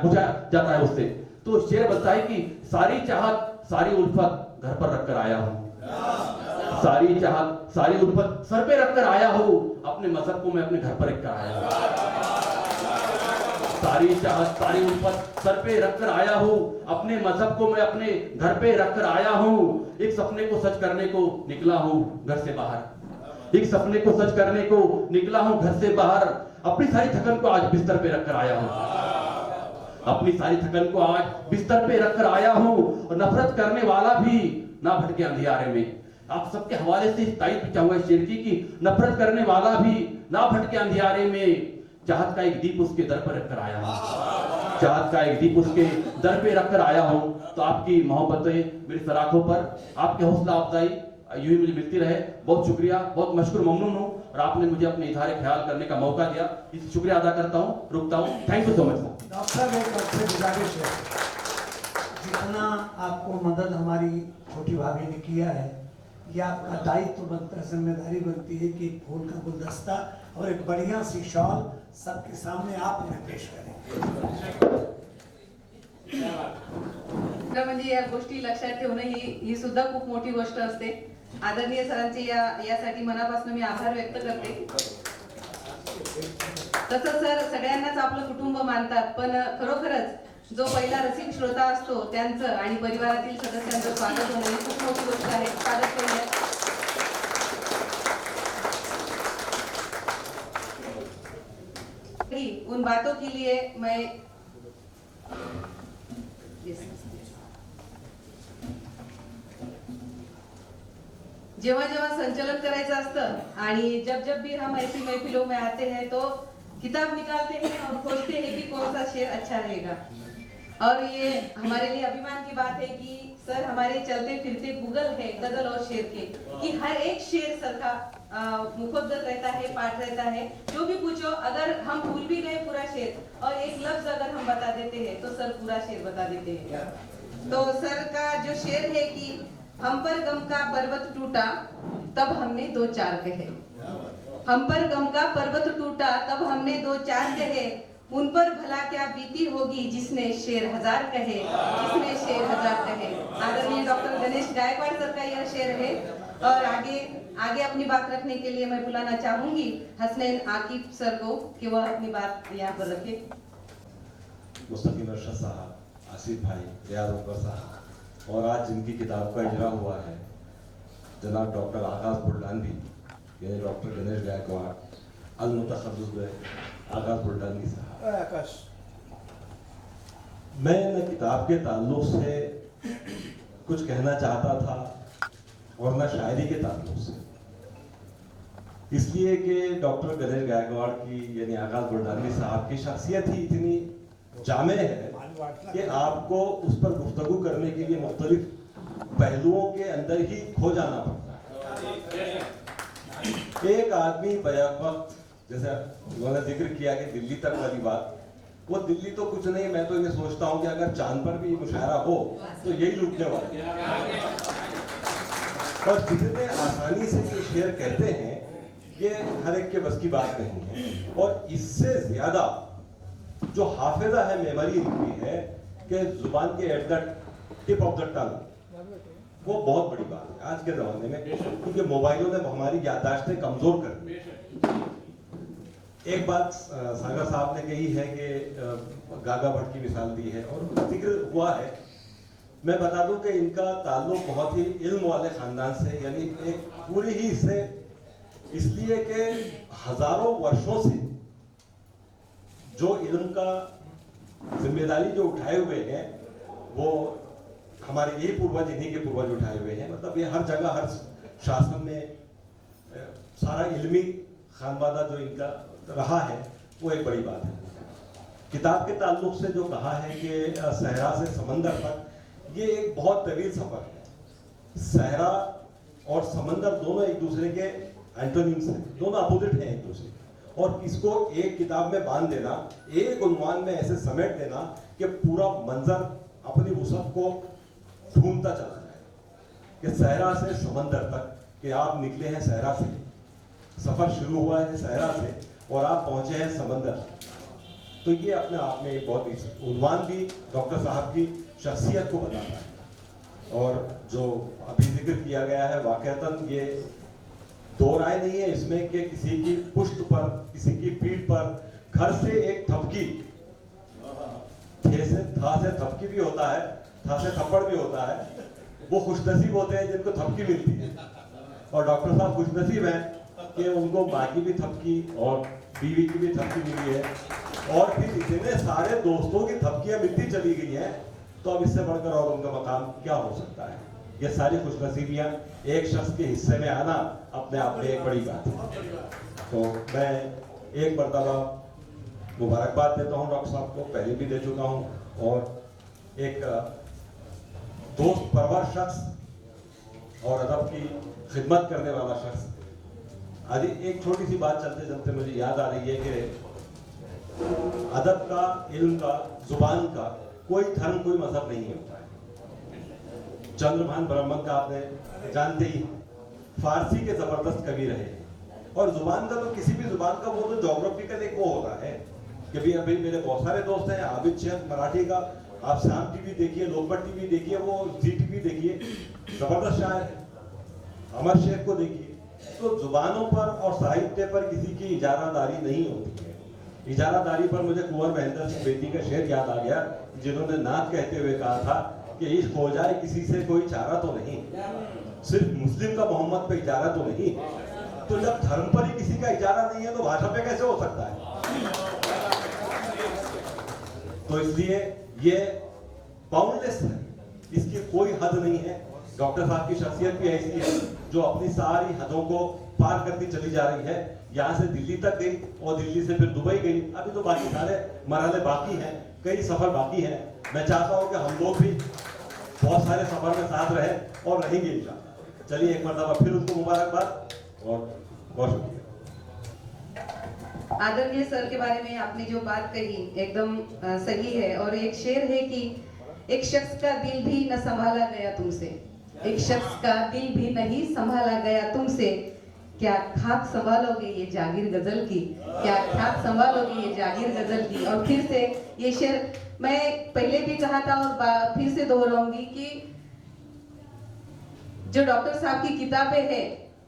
पूछा जाता है उससे। तो शेर बताता है कि सारी चाहत सारी उल्फत घर पर रखकर आया हूँ, सारी चाहत सारी उल्फत सर पे रखकर आया हूँ, अपने मजहब को मैं अपने घर पर रखकर आया हूँ। सारी चाहत सारी उल्फत सर पे रखकर आया हूँ, अपने मजहब को मैं अपने घर पे रखकर आया हूँ। एक सपने को सच करने को निकला हूँ घर से बाहर, एक सपने को सच करने को निकला हूँ घर से बाहर। अपनी सारी थकन को आज बिस्तर पे रखकर आया हूँ, अपनी सारी थकन को आज बिस्तर पे रखकर आया हूँ। और नफरत करने वाला भी ना भटके अंधियारे में। आप सबके हवाले से तारीफ चाहूंगा इस शेर की, नफरत करने वाला भी ना भटके अंधियारे में। चाहत का एक दीप उसके दर पर रखकर आया हूँ, चाहत का एक दीप उसके दर पे रखकर आया हूँ। तो आपकी मोहब्बतें मेरी सराखों पर, आपके हौसला अफजाई यूं ही मुझे मिलती रहे। बहुत शुक्रिया, बहुत मशकूर ममनून हूँ और आपने मुझे अपने इज़हार ख्याल करने का मौका दिया, इस शुक्रिया अदा करता हूँ, रुकता हूँ। Thank you so much sir. Doctor एक आपसे गुजारिश है, जितना आपको मदद हमारी छोटी भाभी ने किया है, यह आपका दायित्व बनता है, जिम्मेदारी बनती है कि एक फूल का गुलदस्ता और एक बढ़िया सी शॉल सबके सामने आप उन्हें पेश करें। म्हणजे या गोष्टी लक्षात ठेवणं ही सुद्धा खूप मोठी गोष्ट असते। आदरणीय सरांचे यासाठी मनापासून मी आभार व्यक्त करते। तसं सर सगळ्यांनाच आपलं कुटुंब मानतात, पण खरोखरच जो पहिला रसिक श्रोता असतो त्यांचं आणि परिवारातील सदस्यांचं स्वागत होणं ही खूप मोठी गोष्ट आहे। स्वागत करूया। उन बातों के लिए मैं जेव्हा जेव्हा संचलन करायचं असतं आणि जब जब भी हम ऐसी महफिलों में आते हैं तो किताब निकालते हैं और खोजते हैं कि कौन सा शेर अच्छा रहेगा। और ये हमारे लिए अभिमान की बात है कि सर हमारे चलते फिरते गूगल है गजल और शेर के, कि हर एक शेर सर का मुखद्दर रहता है, पाठ रहता है। जो भी पूछो, अगर हम भूल भी गए पूरा शेर और एक लफ्ज अगर हम बता देते हैं तो सर पूरा शेर बता देते हैं। तो सर का जो शेर है कि हम पर गम का पर्वत टूटा तब हमने दो चार कहे, हम पर गम का पर्वत टूटा तब हमने दो चार कहे, उन पर भला क्या बीती होगी जिसने शेर हजार कहे, जिसने शेर हजार कहे। आदरणीय डॉक्टर गणेश गायकवाड़ सर का यह शेर है। और आगे अपनी बात रखने के लिए मैं बुलाना चाहूंगी हसनैन आकिब सर को कि वह अपनी बात यहाँ पर रखे। मुस्तकीम अरशद साहब, आसिफ भाई, रियाज अकबर साहब, और आज जिनकी किताब का इजरा हुआ है जनाब डॉक्टर आकाश बुल्डानवी, यानी डॉक्टर गणेश गायकवाड़, अल-मुतखद्दिस आकाश बुल्डानवी साहब। आकाश, मैं न किताब के ताल्लुक से कुछ कहना चाहता था और न शायरी के ताल्लुक से, इसलिए कि डॉक्टर गणेश गायकवाड़ की यानी आकाश बुल्डानवी साहब की शख्सियत ही इतनी जामे है कि आपको उस पर गुफ्तगू करने के लिए मुख्तलिफ पहलुओं के अंदर ही खो जाना पड़ता है। एक आदमी बैक वक्त, जैसे उन्होंने जिक्र किया कि दिल्ली तक वाली बात, वो दिल्ली तो कुछ नहीं, मैं तो ये सोचता हूँ कि अगर चांद पर भी मुशायरा हो तो यही लुटने वाले। और जितने आसानी से ये शेर कहते हैं ये हर एक के बस की बात नहीं है। और इससे ज्यादा जो हाफिजा है, मेमोरी इनकी है कि जुबान के at the tip of the tongue, वो बहुत बड़ी बात है आज के जमाने में, क्योंकि मोबाइलों ने हमारी याददाश्तें कमजोर कर दी। एक बात सागर साहब ने कही है कि गागा भट्ट की मिसाल दी है और जिक्र हुआ है। मैं बता दूं कि इनका ताल्लुक बहुत ही इल्म वाले खानदान से, यानी एक पूरी ही इससे, इसलिए कि हजारों वर्षों से जो इल्म का जिम्मेदारी जो उठाए हुए हैं वो हमारे यही पूर्वज, इन्हीं के पूर्वज उठाए हुए हैं। मतलब ये हर जगह, हर शासन में सारा इल्मी खानवादा जो इनका रहा है वो एक बड़ी बात है। किताब के ताल्लुक से जो कहा है कि सहरा से समंदर तक, ये एक बहुत तवील सफर है। सहरा और समंदर दोनों एक दूसरे के एंटोनिम्स हैं, दोनों अपोजिट हैं एक दूसरे, और इसको एक किताब में बांध देना, एक उन्वान में ऐसे समेट देना कि पूरा मंजर अपनी वुसअत को ढूंढता चला जाए कि सहरा से समंदर तक, कि आप निकले हैं सहरा से, सफर शुरू हुआ है सहरा से और आप पहुंचे हैं समंदर। तो ये अपने आप में एक बहुत उन्वान भी डॉक्टर साहब की शख्सियत को बताता है। और जो अभी जिक्र किया गया है, वाकईतन ये दो राय नहीं है इसमें कि किसी की पुष्ट पर, किसी की पीठ पर घर से एक थपकी, थे से था से थपकी भी होता है, था से थप्पड़ भी होता है, वो खुशनसीब होते हैं जिनको थपकी मिलती है। और डॉक्टर साहब खुशनसीब हैं कि उनको माँ की भी थपकी और बीवी की भी थपकी मिली है, और फिर इतने सारे दोस्तों की थपकियां मिलती चली गई हैं, तो अब इससे बढ़कर और उनका मकाम क्या हो सकता है। ये सारी खुशनसीबियां एक शख्स के हिस्से में आना अपने आप में एक बड़ी बात है। तो मैं एक मरतबा मुबारकबाद देता हूँ डॉक्टर साहब को, पहले भी दे चुका हूँ, और एक दोस्त परवर शख्स और अदब की खिदमत करने वाला शख्स। आज एक छोटी सी बात चलते चलते मुझे याद आ रही है कि अदब का, इल्म का, जुबान का कोई धर्म, कोई मजहब नहीं होता है। चंद्रभान ब्राह्मण का आपने जानते ही, फारसी के जबरदस्त कवि रहे, और जुबान का तो किसी भी जुबान का वो तो ज्योग्राफिकल एक वो होता है कि भाई अभी मेरे बहुत सारे दोस्त हैं, आबिद शेख मराठी का, आप शाम टीवी देखिए, लोकमत टीवी देखिए, वो जी टीवी देखिए, जबरदस्त शायर है, अमर शेख को देखिए। तो जुबानों पर और साहित्य पर किसी की इजारादारी नहीं होती है। इजारादारी पर मुझे कुंवर महेंद्र सिंह बेदी का शेर याद आ गया, जिन्होंने नात कहते हुए कहा था कि इश्क हो जाए किसी से कोई चारा तो नहीं, सिर्फ मुस्लिम का मोहम्मद पे इजारा तो नहीं। तो जब धर्म पर ही किसी का इजारा नहीं है तो भाषा पे कैसे हो सकता है। तो इसलिए ये बाउंडलेस है, इसकी कोई हद नहीं है। डॉक्टर साहब की शख्सियत भी ऐसी है जो अपनी सारी हदों को पार करती चली जा रही है। यहाँ से दिल्ली तक गई और दिल्ली से फिर दुबई गई, अभी तो बाकी सारे मरहले बाकी हैं, कई सफर बाकी हैं। मैं चाहता हूँ कि हम लोग भी बहुत सारे सफर में साथ रहें और रहेंगे इंशाअल्लाह। चलिए एक मरतबा फिर उनको मुबारकबाद और बहुत शुक्रिया। आदरणीय सर के बारे में आपने जो बात कही एकदम सही है। और एक शेर है कि एक शख्स का दिल भी न संभाला गया तुमसे, एक शख्स का दिल भी नहीं संभाला गया तुमसे, क्या खाक संभालोगे ये जागीर गजल की, क्या खाक संभालोगे ये जागीर गजल की। और फिर से ये शेर मैं पहले भी कहा था और फिर से दोहराऊंगी कि जो डॉक्टर साहब की किताबें हैं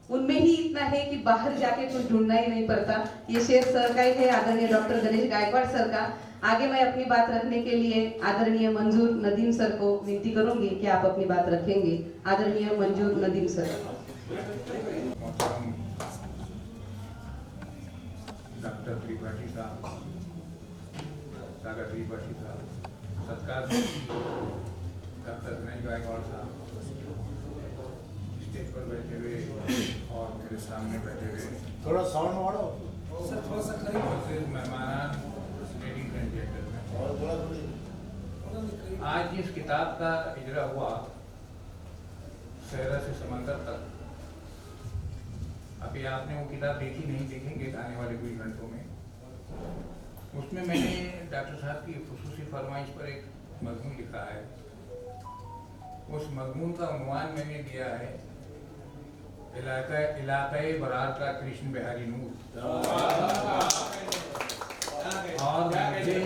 उनमें ही इतना है कि बाहर जाके कुछ ढूंढना ही नहीं पड़ता। ये शेर सर का ही है, आदरणीय डॉक्टर गणेश गायकवाड़ सर का। आगे मैं अपनी बात रखने के लिए आदरणीय मंजूर नदीम सर को विनती करूंगी कि आप अपनी बात रखेंगे। आदरणीय मंजूर नदीम सर। डॉक्टर त्रिपाठी साहब, सागर त्रिपाठी साहब, सत्कार डॉक्टर गणेश गायकवाड़ साहब, स्टेज पर बैठे हुए और मेरे सामने बैठे हुए थोड़ा साउंड बढ़ाओ, मेहमान, लेडीज एंड जेंटलमैन, आज जिस किताब का इजरा हुआ सहरा से समंदर तक, अभी आपने वो किताब देखी नहीं, देखेंगे आने वाले कुछ घंटों में। उसमें मैंने डॉक्टर साहब की खुसूसी फरमाइश पर एक मजमून लिखा है। उस मजमून का उन्वान मैंने दिया है इलाक़े बरार का कृष्ण बिहारी नूर। और मुझे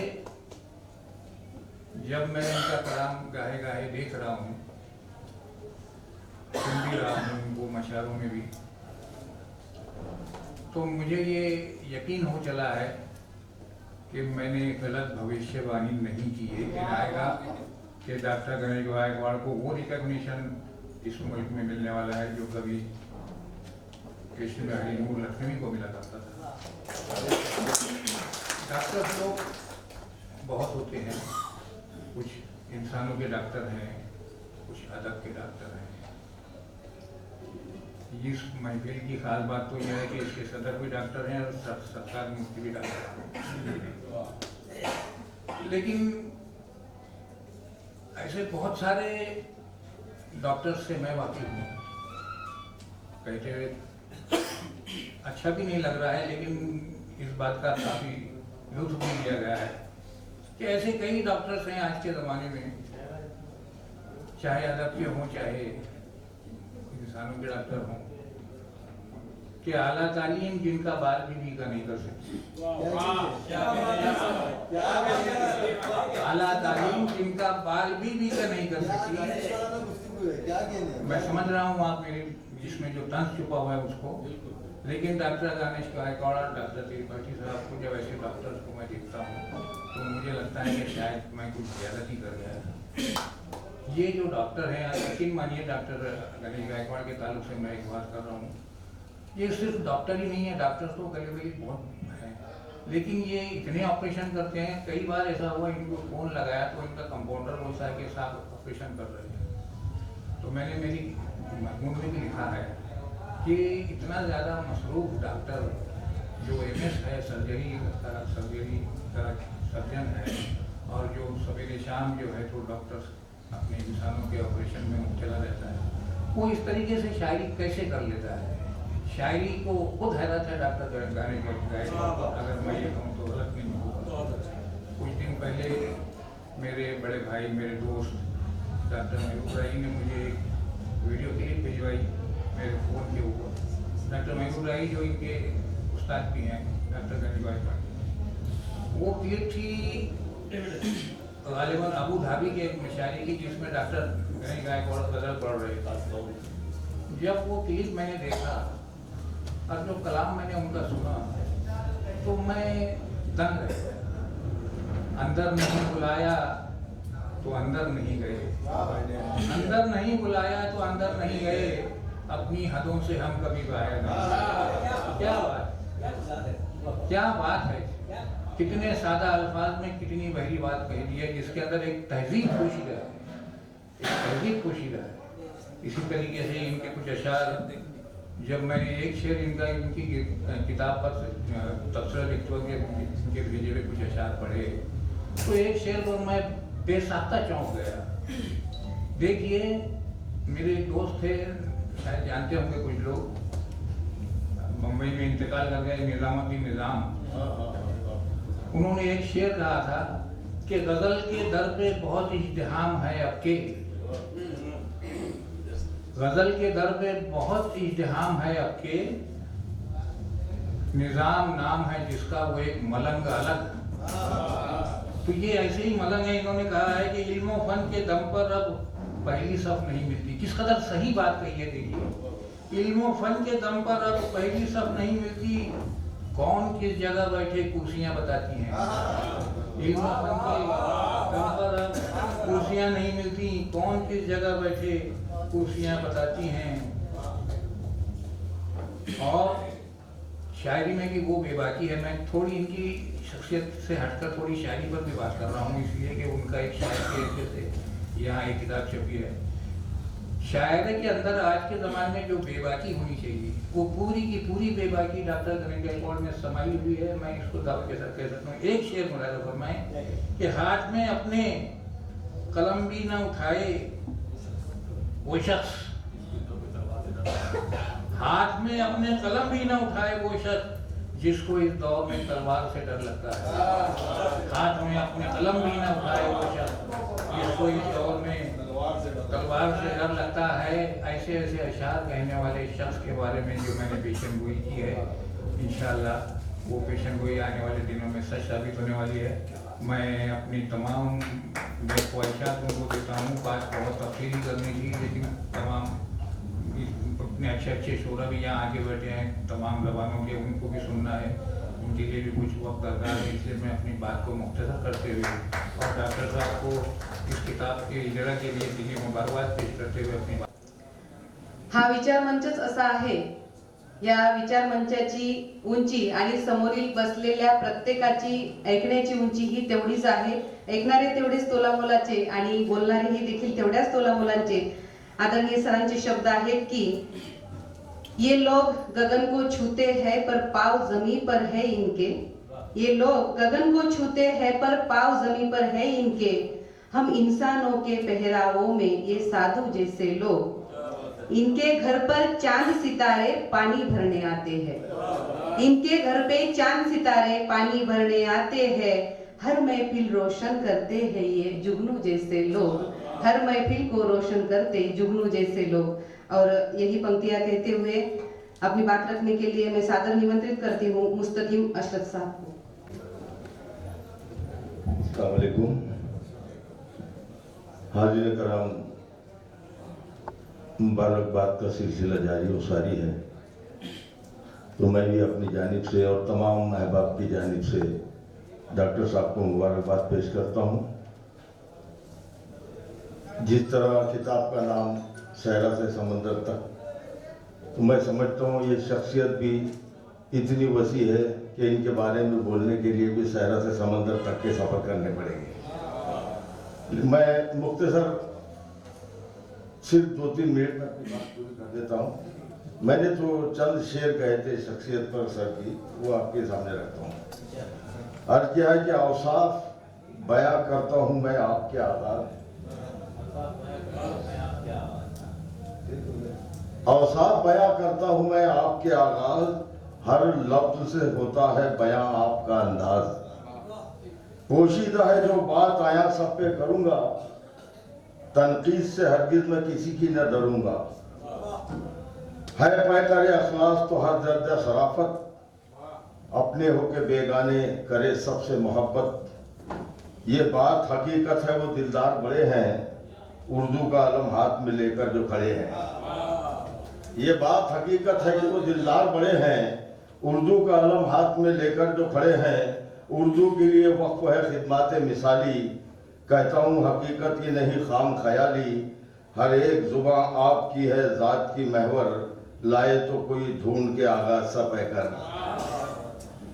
जब मैं इनका कलाम गाहे गाहे देख रहा हूँ, सुन भी रहा हूँ वो मशारों में भी, तो मुझे ये यकीन हो चला है कि मैंने गलत भविष्यवाणी नहीं की है। दिन आएगा कि डॉक्टर गणेश गायकवाड़ को वो रिकॉग्निशन इस मुल्क में मिलने वाला है जो कभी कृष्ण बिहारी नूर लक्ष्मी को मिला करता था। डॉक्टर लोग बहुत होते हैं, कुछ इंसानों के डॉक्टर हैं, कुछ अदब के डॉक्टर हैं। इस महफिल की खास बात तो यह है कि इसके सदर भी डॉक्टर हैं और सरकार मुफ्ती भी डॉक्टर हैं। लेकिन ऐसे बहुत सारे डॉक्टर्स से मैं वाकिफ हूँ। कहते हुए अच्छा भी नहीं लग रहा है, लेकिन इस बात का काफ़ी लुत्फ भी लिया गया है कि ऐसे कई डॉक्टर्स हैं आज के ज़माने में, चाहे अदब के हों चाहे इंसानों के डॉक्टर हों, कि आला तालीम जिनका बाल भी का नहीं कर सकती, आला तालीम जिनका बाल भी का नहीं कर सकती। मैं समझ रहा हूँ आप मेरी जिसमें जो तंज छुपा हुआ है उसको। लेकिन डॉक्टर गणेश गायकवाड़ और डॉक्टर त्रिपाठी साहब को जब ऐसे डॉक्टर्स को मैं देखता हूँ तो मुझे लगता है कि शायद मैं कुछ ज़्यादा ही कर गया। ये जो डॉक्टर हैं, यकीन मानिए डॉक्टर गणेश गायकवाड़ के ताल्लुक से मैं एक बात कर रहा हूँ, ये सिर्फ डॉक्टर ही नहीं है, डॉक्टर्स तो गली बहुत हैं, लेकिन ये इतने ऑपरेशन करते हैं। कई बार ऐसा हुआ इनको फ़ोन लगाया तो इनका कंपाउंडर बोलता है कि साहब ऑपरेशन कर रहे हैं। तो मैंने मेरी मजमून में भी लिखा है कि इतना ज़्यादा मसरूफ डॉक्टर जो MS है, सर्जरी का सर्जन है, और जो सवेरे शाम जो है तो डॉक्टर अपने इंसानों के ऑपरेशन में मुब्तला रहता है, वो इस तरीके से शायरी कैसे कर लेता है। शायरी को खुद हैरत है डॉक्टर गाने का, अगर मैं ये कहूँ तो गलत नहीं होगा। कुछ दिन पहले मेरे बड़े भाई, मेरे दोस्त डॉक्टर महबूब राही ने मुझे एक वीडियो क्लिप भिजवाई मेरे फ़ोन के ऊपर। डॉक्टर महबूब राही जो इनके उस्ताद भी हैं, डॉक्टर गणेश गायकवाड़, वो क्लिप थी गालिबन अबू धाबी के एक शायरी की, जिसमें डॉक्टर गणेश गायकवाड़ गज़ल पढ़ रहे थे। जब वो क्लिप मैंने देखा और जो कलाम मैंने उनका सुना तो मैं दंग रह गया। अंदर नहीं बुलाया तो अंदर नहीं गए, अंदर नहीं बुलाया तो अंदर नहीं गए, अपनी हदों से हम कभी बाहर नहीं। क्या बात है, कितने सादा अल्फाज में कितनी बहरी बात कह दी है, जिसके अंदर एक तहजीब पोशीदा है, एक तहजीब पोशीदा है। इसी तरीके से इनके कुछ अशार, जब मैंने एक शेर इनकी किताब पर तबसरा लिखते हुए इनके भेजे हुए कुछ अशार पढ़े तो एक शेर पर मैं बेसाख्ता चौंक गया। देखिए, मेरे दोस्त थे, शायद जानते होंगे कुछ लोग, मुंबई में इंतकाल कर गए निज़ामुद्दीन निज़ाम। उन्होंने एक शेर कहा था कि गज़ल के दर पे बहुत इज़्दिहाम है अब के, गज़ल के दर पे बहुत इज़्दिहाम है अब के, निज़ाम नाम है जिसका वो एक मलंग अलग। तो ये ऐसे ही मलंग है। इन्होंने कहा है कि इल्म व फन के दम पर अब पहली सफ नहीं मिलती। किस कदर सही बात कही है, देखिए, इल्म व फन के दम पर अब पहली सफ नहीं मिलती, कौन किस जगह बैठे कुर्सियां बताती हैं। इल्म व फन के दम पर अब कुर्सियां नहीं मिलती, कौन किस जगह बैठे कुर्सियां बताती हैं। और शायरी में भी वो बेबाकी है। मैं थोड़ी इनकी शख्सियत से हटकर थोड़ी शायरी पर भी बात कर रहा हूँ, इसलिए कि उनका एक शायर के हल्के से यहाँ एक किताब छपी है। शायरी के अंदर आज के ज़माने में जो बेबाकी होनी चाहिए, वो पूरी की पूरी बेबाकी डॉक्टर गणेश गायकवाड़ में समाई हुई है। मैं इसको दावे के साथ कह सकता हूँ। एक शेर मुलाजा फरमाएं कि हाथ में अपने कलम भी ना उठाए वो शख्स, हाथ में अपने कलम भी ना उठाए वो शख्स जिसको इस दौर में तलवार से डर लगता है। हाथ में अपने कलम भी ना उठाए वो शख्स जिसको इस दौर में तलवार से डर लगता है। ऐसे ऐसे अशार कहने वाले शख्स के बारे में जो मैंने पेशन गोई की है, इंशाअल्लाह वो पेशन गोई आने वाले दिनों में सच साबित होने वाली है। मैं अपनी तमाम ख्वाहिशात उनको देता हूँ। बात बहुत तफसीली करनी थी, लेकिन तमाम इतने अच्छे अच्छे शोरा भी यहाँ आके बैठे हैं तमाम ज़बानों के, उनको भी सुनना है, उनके लिए भी कुछ वक्त दरकार है। इसलिए मैं अपनी बात को मुख्तसर करते हुए और डॉक्टर साहब को इस किताब के इजरा के लिए दिली मुबारकबाद पेश करते हुए अपनी बात। हा विचार मंचच असा आहे, या विचार मंचाची उंची आणि समोरील बसलेल्या प्रत्येकाची ऐकण्याची उंची ही तेवढीच आहे। ऐकणारे तेवढेच तोलामोलाचे आणि बोलणारेही देखील तेवढ्याच तोलामोलांचे। आदरणीय सरांचे शब्द आहेत की ये लोग गगन को छूते हैं पर पाँव जमीन पर है इनके, ये लोग गगन को छूते हैं पर पाँव जमीन पर है इनके, हम इंसानों के पहरावों में ये साधु जैसे लोग, इनके घर पर चांद सितारे पानी भरने आते हैं, इनके घर पे चांद सितारे पानी भरने आते हैं, हर महफिल रोशन करते हैं ये जुगनू जैसे लोग, हर महफिल को रोशन करते जुगनू जैसे लोग। और यही पंक्तियां कहते हुए अपनी बात रखने के लिए मैं सादर निमंत्रित करती हूँ मुस्तकीम अशरफ साहब को। अस्सलाम वालेकुम। हाजिर कराम, मुबारकबाद का सिलसिला जारी व सारी है, तो मैं भी अपनी जानिब से और तमाम माँ बाप की जानिब से डॉक्टर साहब को मुबारकबाद पेश करता हूँ। जिस तरह किताब का नाम सहरा से समंदर तक, तो मैं समझता हूँ ये शख्सियत भी इतनी वसी है कि इनके बारे में बोलने के लिए भी सहरा से समंदर तक के सफ़र करने पड़ेंगे। मैं मुख्तसर सिर्फ 2-3 मिनट में अपनी बात पूरी कर देता हूँ। मैंने तो चंद शेर कहे थे शख्सियत पर सर की, वो आपके सामने रखता हूँ। अर्ज क्या है कि औसाफ बयां करता हूँ मैं आपके आगाज, औसाफ बयां करता हूँ मैं आपके आगाज, हर लफ्ज से होता है बयां आपका अंदाज। पोशीदा है जो बात आया सब पे करूंगा, तनकीद से हरगिज मैं किसी की न डरूंगा। है पैकर अखलास तो हर दर्जा शराफत, अपने होके बेगाने करे सबसे मोहब्बत। ये बात हकीकत है वो दिलदार बड़े हैं, उर्दू का अलम हाथ में लेकर जो खड़े हैं। ये बात हकीकत है कि वो दिलदार बड़े हैं, उर्दू का अलम हाथ में लेकर जो खड़े हैं। उर्दू के लिए वक्फ है खिदमत मिसाली, कहता हूँ हकीकत ये नहीं खाम ख्याली। हर एक जुबां आपकी है ज़ात की महवर, लाए तो कोई ढूंढ के आगाज सा पैकर,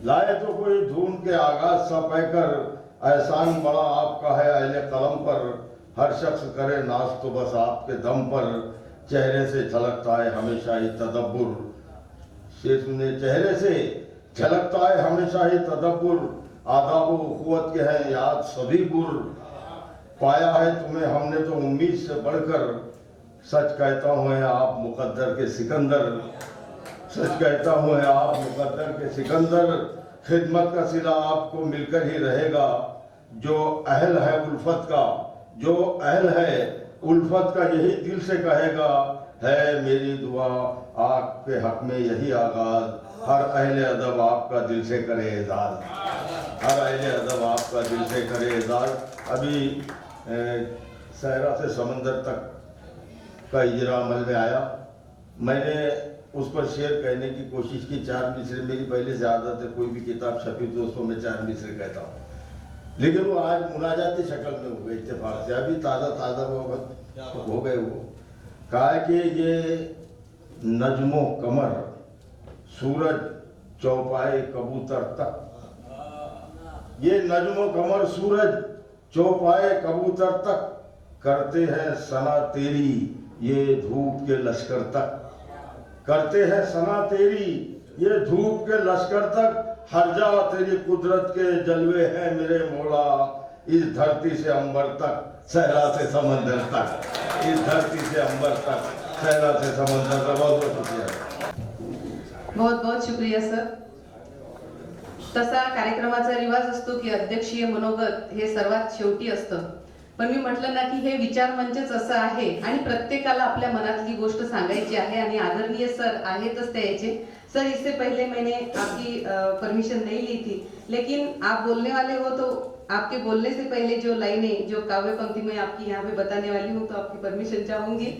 लाए तो कोई ढूंढ के आगाज सा पैकर। एहसान बड़ा आपका है अहले कलम पर, हर शख्स करे नाज तो बस आपके दम पर। चेहरे से झलकता है हमेशा ही तदब्बुर, शेर सुने, चेहरे से झलकता है हमेशा ही तदब्बुर। आदाब व उखुवत के हैं याद सभी गुर, पाया है तुम्हें हमने तो उम्मीद से बढ़कर। सच कहता हूँ आप मुकद्दर के सिकंदर, सच कहता हूँ आप मुकद्दर के सिकंदर। खिदमत का सिला आपको मिलकर ही रहेगा, जो अहल है उल्फत का, जो अहल है उल्फत का यही दिल से कहेगा। है मेरी दुआ आपके हक में यही आगाज, हर अहले अदब आपका दिल से करे एजाज, हर अहले अदब आपका दिल से करे एजाज। अभी सहरा से समंदर तक का इजरा अमल में आया, मैंने उस पर शेर कहने की कोशिश की। 4 मिसरे मेरी पहले से आदत है, कोई भी किताब छपी तो उसको मैं 4 मिसरे कहता हूँ, लेकिन वो आज मुनाजाती शक्ल में हो गए इत्तेफाक से, अभी ताज़ा वो हो गए। वो कहा है कि ये नजमो कमर सूरज चौपाए कबूतर तक, ये नजमो कमर सूरज चौपाए कबूतर तक, करते हैं सना तेरी ये धूप के लश्कर तक, करते हैं सना तेरी ये धूप के लश्कर तक। हर जा तेरी कुदरत के जलवे हैं मेरे मौला, इस धरती से अंबर तक, सहरा से समंदर तक, इस धरती से अंबर तक, सहरा से समंदर तक। बहुत बहुत शुक्रिया, बहुत बहुत शुक्रिया सर। तसा कार्यक्रमाचा रिवाज असतो की अध्यक्षीय मनोगत हे सर्वात शेवटी असतं, पण मी म्हटलं ना की हे विचार मंचच असं आहे आणि प्रत्येकाला आपल्या मनातली गोष्ट सांगायची आहे आणि आदरणीय सर आहेतच ते याचे। सर इससे पहले मैंने आपकी परमिशन नहीं ली थी, लेकिन आप बोलने वाले हो तो आपके बोलने से पहले जो लाइनें, जो काव्य पंक्ति मैं आपकी यहाँ पे बताने वाली हूँ, तो आपकी परमिशन चाहूंगी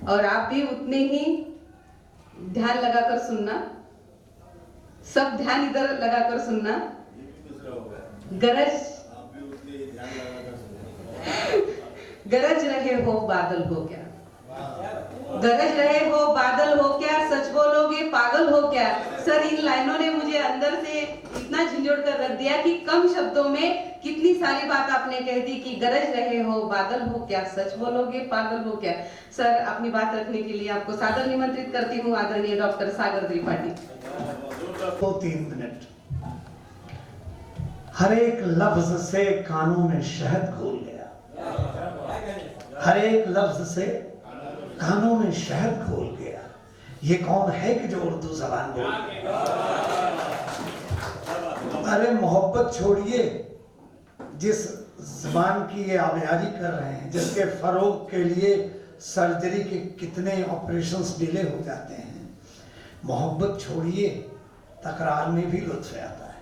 और आप भी उतने ही ध्यान लगाकर सुनना, सब ध्यान इधर लगाकर सुनना। गरज रहे हो बादल हो क्या, गरज रहे हो बादल हो क्या, सच बोलोगे पागल हो क्या। सर इन लाइनों ने मुझे अंदर से इतना झंझोड़ कर रख दिया कि कम शब्दों में कितनी सारी बात आपने कह दी कि गरज रहे हो बादल हो क्या, सच बोलोगे पागल हो क्या। सर अपनी बात रखने के लिए आपको सादर निमंत्रित करती हूँ आदरणीय डॉक्टर सागर त्रिपाठी। 3 मिनट। हर एक लफ्ज से कानों में शहद घोल गया, हर एक लफ्ज से कानों में शहद घोल गया। ये कौन है कि जो उर्दू जबान बोल? अरे मोहब्बत छोड़िए, जिस जबान की ये आबियारी कर रहे हैं, जिसके फरोग के लिए सर्जरी के कितने ऑपरेशंस डिले हो जाते हैं, मोहब्बत छोड़िए, तकरार में भी लुत्फ आता है।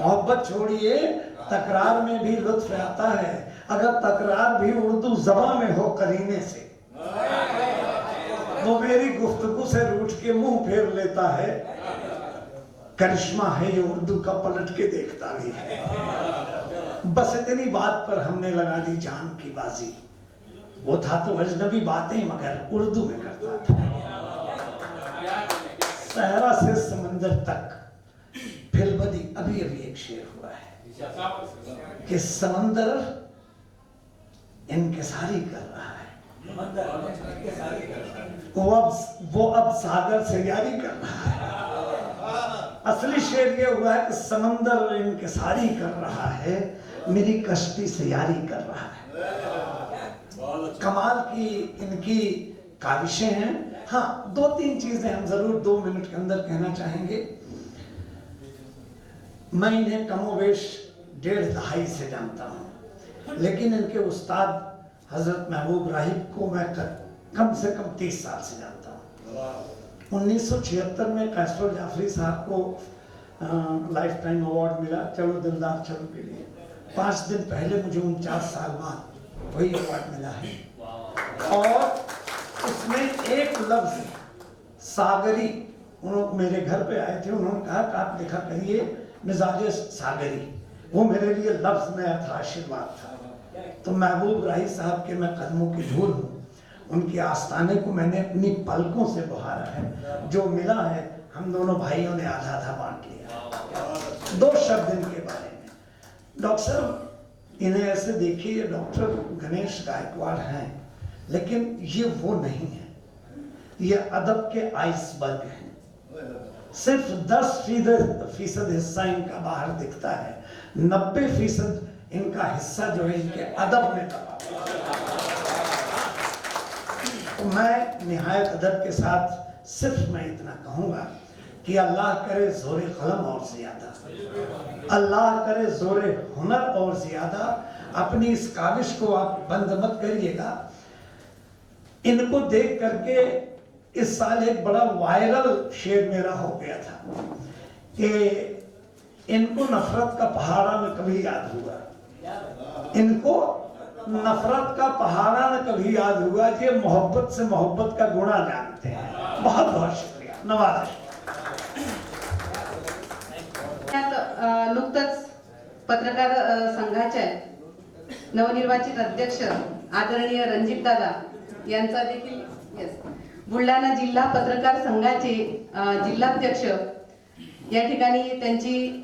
मोहब्बत छोड़िए, तकरार में भी लुत्फ आता है। अगर तकरार भी उर्दू ज़बान में हो करीने से, वो मेरी गुफ्तगू से रूठ के मुंह फेर लेता है। करिश्मा है ये उर्दू का, पलट के देखता भी है। बस इतनी बात पर हमने लगा दी जान की बाजी। वो था तो अजनबी बातें मगर उर्दू में करता था। सहरा से समंदर तक फिलबदी अभी अभी एक शेर हुआ है कि समंदर इंकिसारी कर रहा है, वो अब सागर से यारी कर रहा है। असली शेर ये हुआ है कि समंदर इंकिसारी कर रहा है, मेरी कश्ती से यारी कर रहा है। कमाल की इनकी काविशें हैं। हाँ, 2-3 चीजें हम जरूर 2 मिनट के अंदर कहना चाहेंगे। मैं इन्हें कमोवेश 1.5 दहाई से जानता हूँ, लेकिन इनके उस्ताद हजरत महबूब राहिब को मैं कम से कम 30 साल से जानता हूँ। 1976 में कैसर जाफरी साहब को लाइफ टाइम अवार्ड मिला चलो दिलदार चलो के लिए। 5 दिन पहले मुझे 49 साल बाद वही अवार्ड मिला है। और उसमें एक लफ्ज सागरी, उन्होंने मेरे घर पे आए थे, उन्होंने कहा कि आप लिखा करिए मिजाज सागरी। वो मेरे लिए लफ्ज नया था, आशीर्वाद था। तो महबूब राही साहब के मैं कदमों की धूल हूँ, उनके आस्थाने को मैंने अपनी पलकों से बुहारा है। जो मिला है हम दोनों भाइयों ने आधा आधा बांट लिया। 2 शब्द इनके बारे में। डॉक्टर साहब इन्हें ऐसे देखिए, डॉक्टर गणेश गायकवाड़ हैं, लेकिन ये वो नहीं है। ये अदब के आइसबर्ग हैं। सिर्फ 10% हिस्सा इनका बाहर दिखता है, 90% इनका हिस्सा जो है इनके अदब में दबा। तो मैं निहायत अदब के साथ सिर्फ मैं इतना कहूंगा कि अल्लाह करे जोरे कलम और ज्यादा, अल्लाह करे जोरे हुनर और ज्यादा। अपनी इस काविश को आप बंद मत करिएगा। इनको देख करके इस साल एक बड़ा वायरल शेर मेरा हो गया था कि इनको नफरत का पहाड़ा न कभी याद हुआ, इनको नफरत का पहाड़ा न कभी याद हुआ। ये मोहब्बत से मोहब्बत का गुणा जानते हैं। बहुत बहुत शुक्रिया, नवाज़। नुकतंच पत्रकार संघाचे नवनिर्वाचित अध्यक्ष आदरणीय रणजित दादा यांचा देखील बुलढाणा जिल्हा पत्रकार संघाचे जिल्हाध्यक्ष या ठिकाणी त्यांची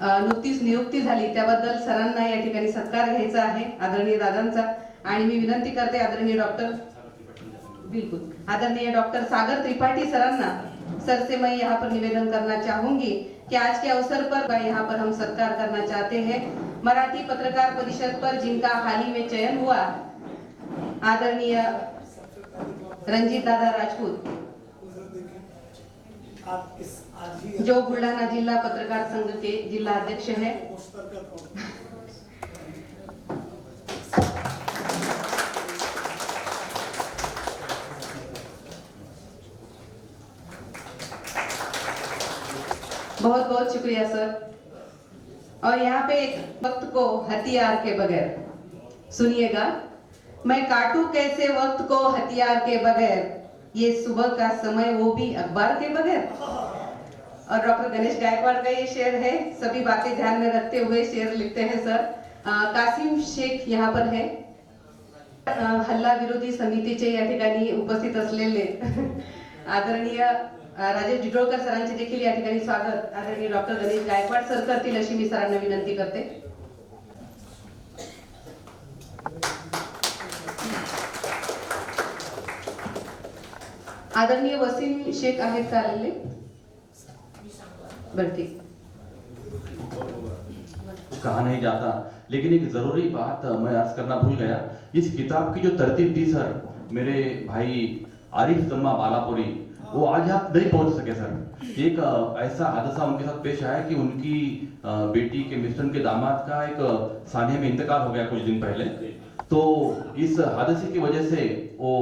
नुकतीच नियुक्ती झाली, त्याबद्दल सरांना या ठिकाणी सत्कार घ्यायचा आहे आदरणीय दादांचा। आणि मी विनंती करते आदरणीय डॉक्टर सागर त्रिपाठी सरांना, सर से मैं यहाँ पर निवेदन करना चाहूंगी कि आज के अवसर पर यहाँ पर हम सत्कार करना चाहते हैं मराठी पत्रकार परिषद पर जिनका हाल ही में चयन हुआ, आदरणीय रंजीत दादा राजपूत, जो बुलढाणा जिला पत्रकार संघ के जिला अध्यक्ष है। बहुत बहुत शुक्रिया सर। और यहाँ पे एक वक्त को हथियार के बगैर, सुनिएगा, मैं काटू कैसे वक्त को हथियार के बगैर, ये सुबह का समय वो भी अखबार के बगैर। और डॉक्टर गणेश गायकवाड़ का ये शेर है, सभी बातें ध्यान में रखते हुए शेर लिखते हैं सर। कासिम शेख यहाँ पर है, हल्ला विरोधी समितीचे या ठिकाणी उपस्थित असलेले आदरणीय राजेश जिटोळकर सरांचे देखील या ठिकाणी स्वागत आदरणीय डॉक्टर गणेश गायकवाड सर करतील अशी मी सरांना विनंती करते। आदरणीय वसीम शेख आहेत का आलेले? बरं ठीक। कहा नहीं जाता, लेकिन एक जरूरी बात मैं अर्ज करना भूल गया। इस किताब की जो तरतीब थी सर, मेरे भाई आरिफ जम्मा बालापुरी, वो आज आप नहीं पहुंच सके सर। एक ऐसा हादसा उनके साथ पेश आया कि उनकी बेटी के मिस्टर के दामाद का एक सानिया में इंतकाल हो गया कुछ दिन पहले। तो इस हादसे की वजह से वो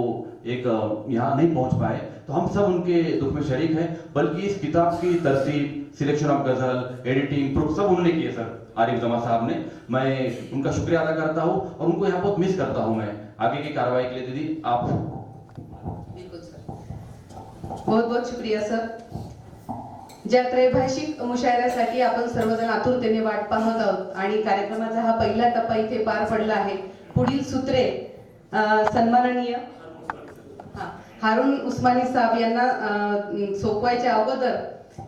एक यहाँ नहीं पहुंच पाए। तो हम सब उनके दुख में शरीक हैं, बल्कि इस किताब की तरतीब, सिलेक्शन ऑफ गजल, एडिटिंग, प्रूफ सब उन्होंने किए सर, आरिफ जमा साहब ने। मैं उनका शुक्रिया अदा करता हूँ और उनको यहाँ बहुत मिस करता हूँ मैं। आगे की कार्रवाई के लिए दीदी आप। बिल्कुल सर। बहुत बहुत शुक्रिया सर. ज्या त्रैभाषिक मुशायऱ्यासाठी आपण सर्वजण आतुरतेने वाट पाहत आहोत आणि कार्यक्रमाचा हा पहिला टप्पा इथे पार पडला आहे. पुढील सूत्रे सन्माननीय हारून उस्मानी साहेब यांना सोपवायच्या अगोदर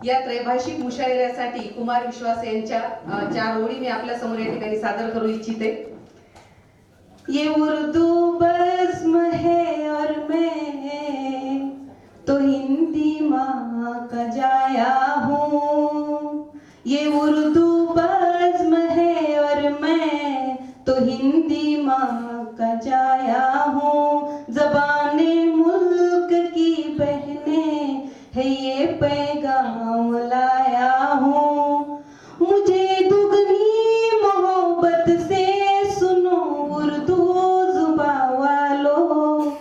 या त्रैभाषिक मुशायऱ्यासाठी कुमार विश्वास यांच्या 4 ओळी मी आपल्या समोर या ठिकाणी सादर करू इच्छिते. ये उर्दू बज़्म है और मैं तो हिंदी माँ का जाया हूँ. ये उर्दू बज़्म है और मैं तो हिंदी माँ का जाया हूँ. ज़बाने मुल्क की बहनें है ये पैगाम लाया हूँ. मुझे दुगनी मोहब्बत से सुनो उर्दू जुबां वालों.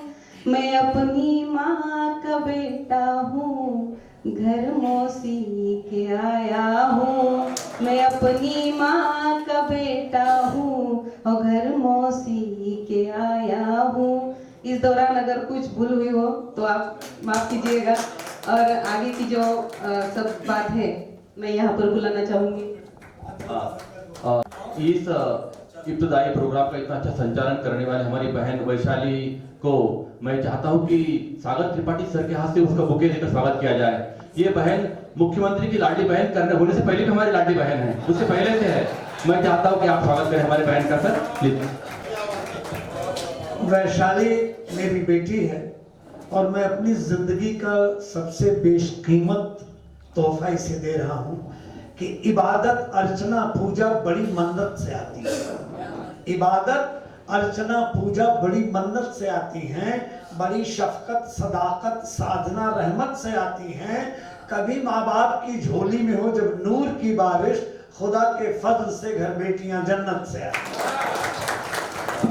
मैं अपनी माँ का बेटा हूँ, घर मौसी के आया हूँ. मैं अपनी माँ का बेटा हूँ और घर मौसी के आया हूँ. इस दौरान अगर कुछ भूल हुई हो तो आप माफ कीजिएगा और आगे की जो सब बात है मैं यहाँ पर बुलाना चाहूंगी. इस इब्तदाई प्रोग्राम का इतना अच्छा संचालन करने वाले हमारी बहन वैशाली को मैं चाहता हूं कि सागर त्रिपाठी सर के हाथ से उसका बुके देकर स्वागत किया जाए. ये बहन मुख्यमंत्री की लाडली बहन करने होने से पहले भी हमारी लाडली बहन है, उससे पहले से है. मैं चाहता हूं कि आप स्वागत करें हमारे बहन का सर प्लीज. वैशाली मेरी बेटी है और मैं अपनी जिंदगी का सबसे बेशकीमत तोहफा इसे दे रहा हूं कि इबादत अर्चना पूजा बड़ी मन्नत से आती है. इबादत अर्चना पूजा बड़ी मन्नत से आती हैं, बड़ी शफकत सदाकत साधना रहमत से आती हैं. कभी माँ बाप की झोली में हो जब नूर की बारिश, खुदा के फजल से घर बेटियां जन्नत से आती हैं.